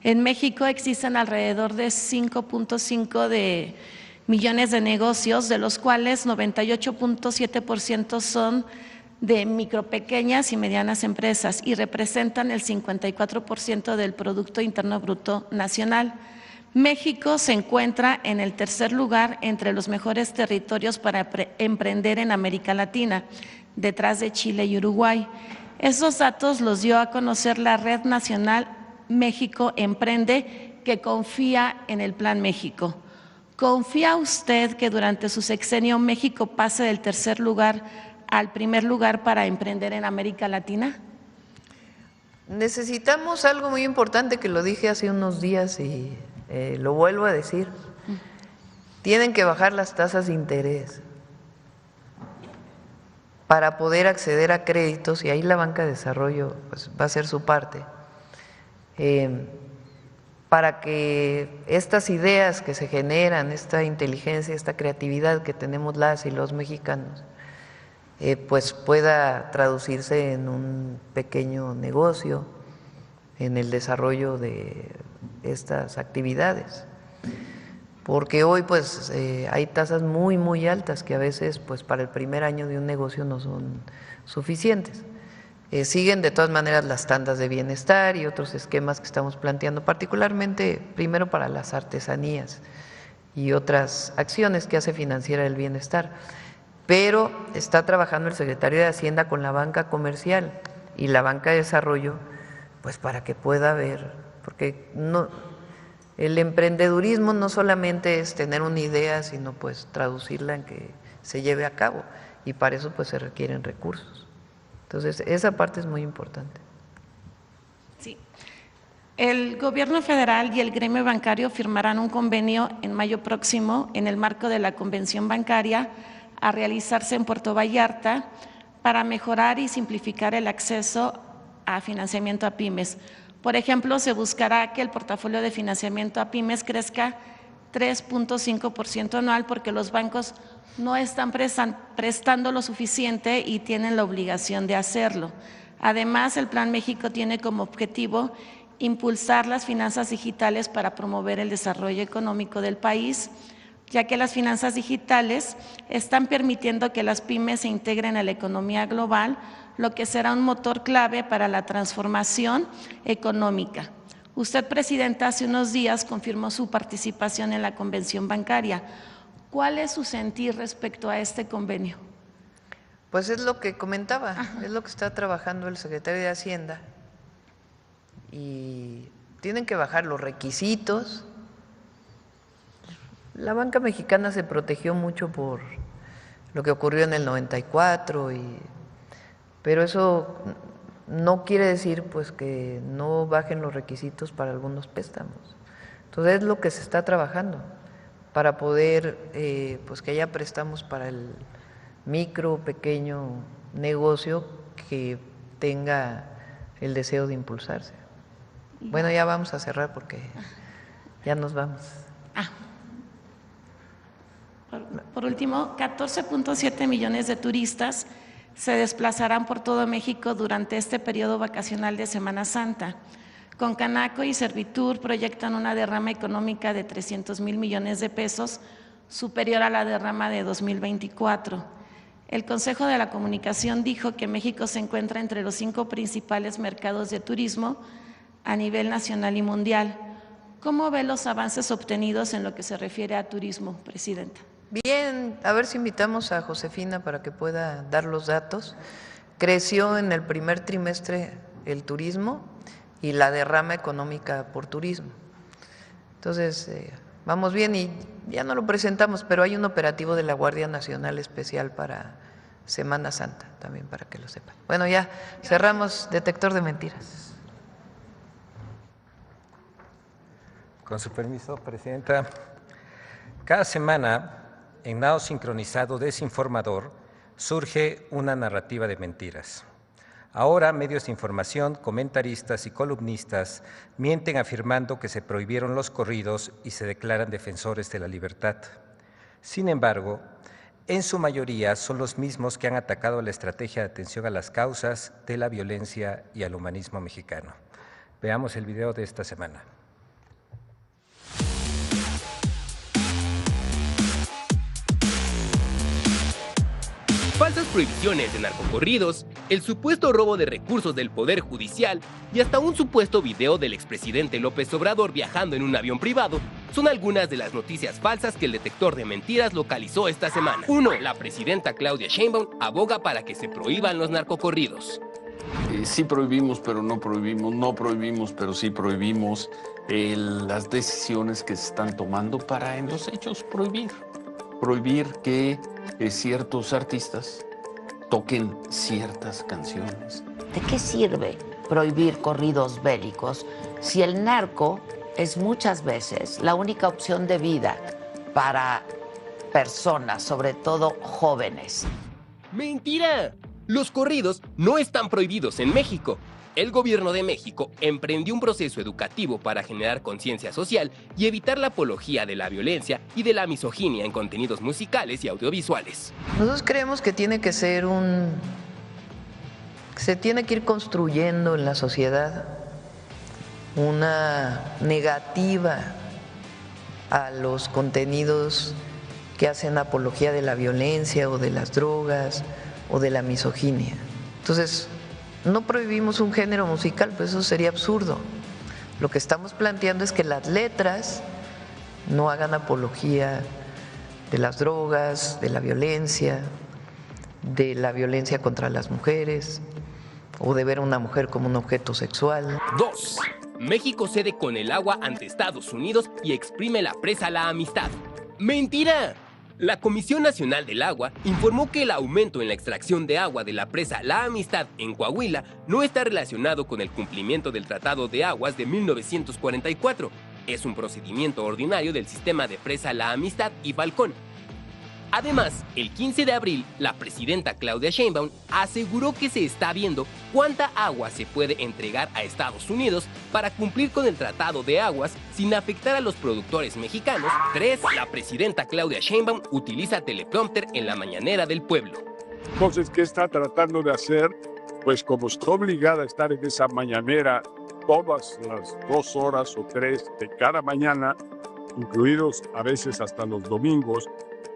En México existen alrededor de 5.5 millones de negocios, de los cuales 98.7% son de micro, pequeñas y medianas empresas y representan el 54% del Producto Interno Bruto Nacional. México se encuentra en el tercer lugar entre los mejores territorios para emprender en América Latina, detrás de Chile y Uruguay. Esos datos los dio a conocer la Red Nacional México Emprende, que confía en el Plan México. ¿Confía usted que durante su sexenio México pase del tercer lugar al primer lugar para emprender en América Latina? Necesitamos algo muy importante que lo dije hace unos días y lo vuelvo a decir. Tienen que bajar las tasas de interés para poder acceder a créditos, y ahí la banca de desarrollo pues, va a hacer su parte, para que estas ideas que se generan, esta inteligencia, esta creatividad que tenemos las y los mexicanos, pues pueda traducirse en un pequeño negocio, en el desarrollo de estas actividades. Porque hoy pues hay tasas muy altas que a veces pues para el primer año de un negocio no son suficientes. Siguen de todas maneras las tandas de bienestar y otros esquemas que estamos planteando, particularmente primero para las artesanías y otras acciones que hace Financiera del Bienestar. Pero está trabajando el secretario de Hacienda con la banca comercial y la banca de desarrollo, pues para que pueda haber, porque no, el emprendedurismo no solamente es tener una idea, sino pues traducirla en que se lleve a cabo, y para eso pues se requieren recursos. Entonces, esa parte es muy importante. Sí. El Gobierno federal y el gremio bancario firmarán un convenio en mayo próximo en el marco de la Convención Bancaria a realizarse en Puerto Vallarta para mejorar y simplificar el acceso a financiamiento a pymes. Por ejemplo, se buscará que el portafolio de financiamiento a pymes crezca 3.5% anual porque los bancos no están prestando lo suficiente y tienen la obligación de hacerlo. Además, el Plan México tiene como objetivo impulsar las finanzas digitales para promover el desarrollo económico del país, ya que las finanzas digitales están permitiendo que las pymes se integren a la economía global, lo que será un motor clave para la transformación económica. Usted, presidenta, hace unos días confirmó su participación en la convención bancaria. ¿Cuál es su sentir respecto a este convenio? Pues es lo que comentaba, es lo que está trabajando el secretario de Hacienda, y tienen que bajar los requisitos. La banca mexicana se protegió mucho por lo que ocurrió en el 94, pero eso no quiere decir pues que no bajen los requisitos para algunos préstamos. Entonces es lo que se está trabajando para poder pues que haya préstamos para el micro, pequeño negocio que tenga el deseo de impulsarse. Bueno, ya vamos a cerrar porque ya nos vamos. Por último, 14.7 millones de turistas se desplazarán por todo México durante este periodo vacacional de Semana Santa. Con Canaco y Servitur proyectan una derrama económica de 300,000 millones de pesos, superior a la derrama de 2024. El Consejo de la Comunicación dijo que México se encuentra entre los 5 principales mercados de turismo a nivel nacional y mundial. ¿Cómo ve los avances obtenidos en lo que se refiere a turismo, presidenta? Bien, a ver si invitamos a Josefina para que pueda dar los datos. Creció en el primer trimestre el turismo y la derrama económica por turismo. Entonces, vamos bien y ya no lo presentamos, pero hay un operativo de la Guardia Nacional especial para Semana Santa, también para que lo sepan. Bueno, ya cerramos detector de mentiras. Con su permiso, presidenta. Cada semana, en Nado Sincronizado Desinformador, surge una narrativa de mentiras. Ahora, medios de información, comentaristas y columnistas mienten afirmando que se prohibieron los corridos y se declaran defensores de la libertad. Sin embargo, en su mayoría son los mismos que han atacado la estrategia de atención a las causas de la violencia y al humanismo mexicano. Veamos el video de esta semana. Falsas prohibiciones de narcocorridos, el supuesto robo de recursos del Poder Judicial y hasta un supuesto video del expresidente López Obrador viajando en un avión privado son algunas de las noticias falsas que el detector de mentiras localizó esta semana. 1. La presidenta Claudia Sheinbaum aboga para que se prohíban los narcocorridos. Sí prohibimos, pero no prohibimos, no prohibimos, pero sí prohibimos las decisiones que se están tomando para en los hechos prohibir que ciertos artistas toquen ciertas canciones. ¿De qué sirve prohibir corridos bélicos si el narco es muchas veces la única opción de vida para personas, sobre todo jóvenes? ¡Mentira! Los corridos no están prohibidos en México. El gobierno de México emprendió un proceso educativo para generar conciencia social y evitar la apología de la violencia y de la misoginia en contenidos musicales y audiovisuales. Nosotros creemos que tiene que ser se tiene que ir construyendo en la sociedad una negativa a los contenidos que hacen apología de la violencia o de las drogas o de la misoginia. Entonces, no prohibimos un género musical, pues eso sería absurdo. Lo que estamos planteando es que las letras no hagan apología de las drogas, de la violencia contra las mujeres o de ver a una mujer como un objeto sexual. 2. México cede con el agua ante Estados Unidos y exprime la presa a la amistad. ¡Mentira! La Comisión Nacional del Agua informó que el aumento en la extracción de agua de la presa La Amistad en Coahuila no está relacionado con el cumplimiento del Tratado de Aguas de 1944. Es un procedimiento ordinario del sistema de presa La Amistad y Falcón. Además, el 15 de abril, la presidenta Claudia Sheinbaum aseguró que se está viendo cuánta agua se puede entregar a Estados Unidos para cumplir con el Tratado de Aguas sin afectar a los productores mexicanos. 3. La presidenta Claudia Sheinbaum utiliza teleprompter en la mañanera del pueblo. Entonces, ¿qué está tratando de hacer? Pues como está obligada a estar en esa mañanera todas las 2 horas o 3 de cada mañana, incluidos a veces hasta los domingos,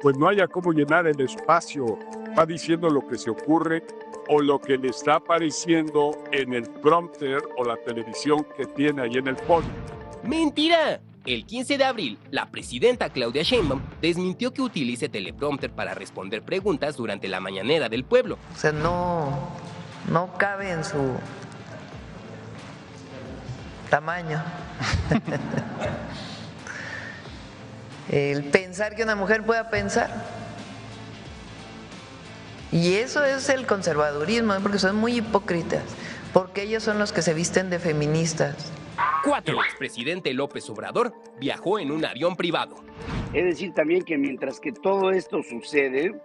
pues no haya cómo llenar el espacio. Va diciendo lo que se ocurre o lo que le está apareciendo en el prompter o la televisión que tiene ahí en el podio. ¡Mentira! El 15 de abril, la presidenta Claudia Sheinbaum desmintió que utilice teleprompter para responder preguntas durante la mañanera del pueblo. O sea, no cabe en su tamaño. El pensar que una mujer pueda pensar. Y eso es el conservadurismo, porque son muy hipócritas, porque ellos son los que se visten de feministas. 4. El expresidente López Obrador viajó en un avión privado. Es decir, también que mientras que todo esto sucede,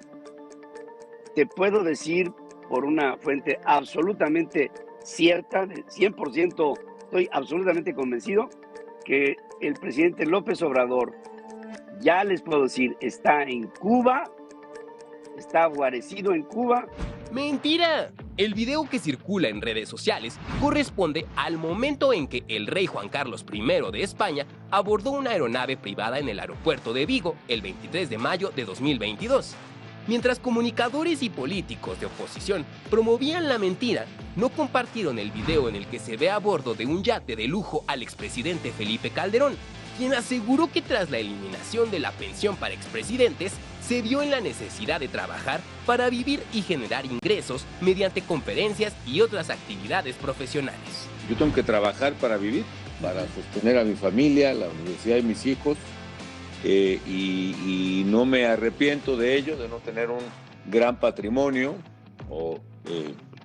te puedo decir por una fuente absolutamente cierta, de 100%, estoy absolutamente convencido, que el presidente López Obrador, ya les puedo decir, está en Cuba, está guarecido en Cuba. ¡Mentira! El video que circula en redes sociales corresponde al momento en que el rey Juan Carlos I de España abordó una aeronave privada en el aeropuerto de Vigo el 23 de mayo de 2022. Mientras comunicadores y políticos de oposición promovían la mentira, no compartieron el video en el que se ve a bordo de un yate de lujo al expresidente Felipe Calderón, quien aseguró que tras la eliminación de la pensión para expresidentes, se vio en la necesidad de trabajar para vivir y generar ingresos mediante conferencias y otras actividades profesionales. Yo tengo que trabajar para vivir, para sostener a mi familia, la universidad de mis hijos, y no me arrepiento de ello, de no tener un gran patrimonio,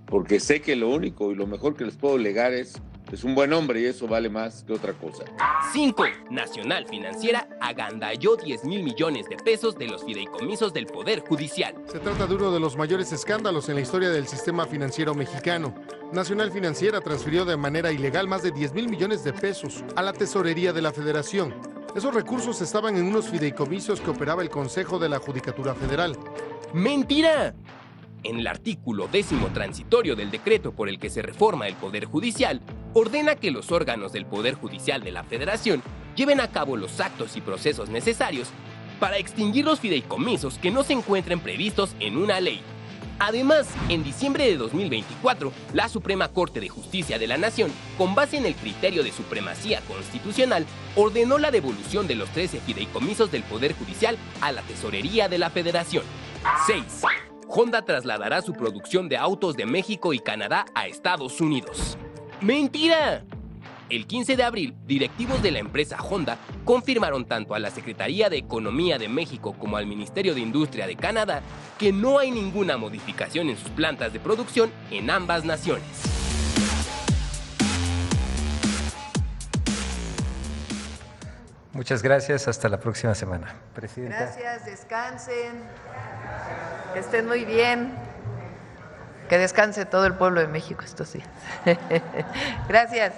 porque sé que lo único y lo mejor que les puedo legar es es un buen hombre y eso vale más que otra cosa. 5. Nacional Financiera agandalló 10,000 millones de pesos de los fideicomisos del Poder Judicial. Se trata de uno de los mayores escándalos en la historia del sistema financiero mexicano. Nacional Financiera transfirió de manera ilegal más de 10,000 millones de pesos a la Tesorería de la Federación. Esos recursos estaban en unos fideicomisos que operaba el Consejo de la Judicatura Federal. ¡Mentira! En el artículo 10º transitorio del decreto por el que se reforma el Poder Judicial, ordena que los órganos del Poder Judicial de la Federación lleven a cabo los actos y procesos necesarios para extinguir los fideicomisos que no se encuentren previstos en una ley. Además, en diciembre de 2024, la Suprema Corte de Justicia de la Nación, con base en el criterio de supremacía constitucional, ordenó la devolución de los 13 fideicomisos del Poder Judicial a la Tesorería de la Federación. 6. Honda trasladará su producción de autos de México y Canadá a Estados Unidos. ¡Mentira! El 15 de abril, directivos de la empresa Honda confirmaron tanto a la Secretaría de Economía de México como al Ministerio de Industria de Canadá que no hay ninguna modificación en sus plantas de producción en ambas naciones. Muchas gracias, hasta la próxima semana. Presidenta. Gracias, descansen, que estén muy bien, que descanse todo el pueblo de México estos días. Gracias.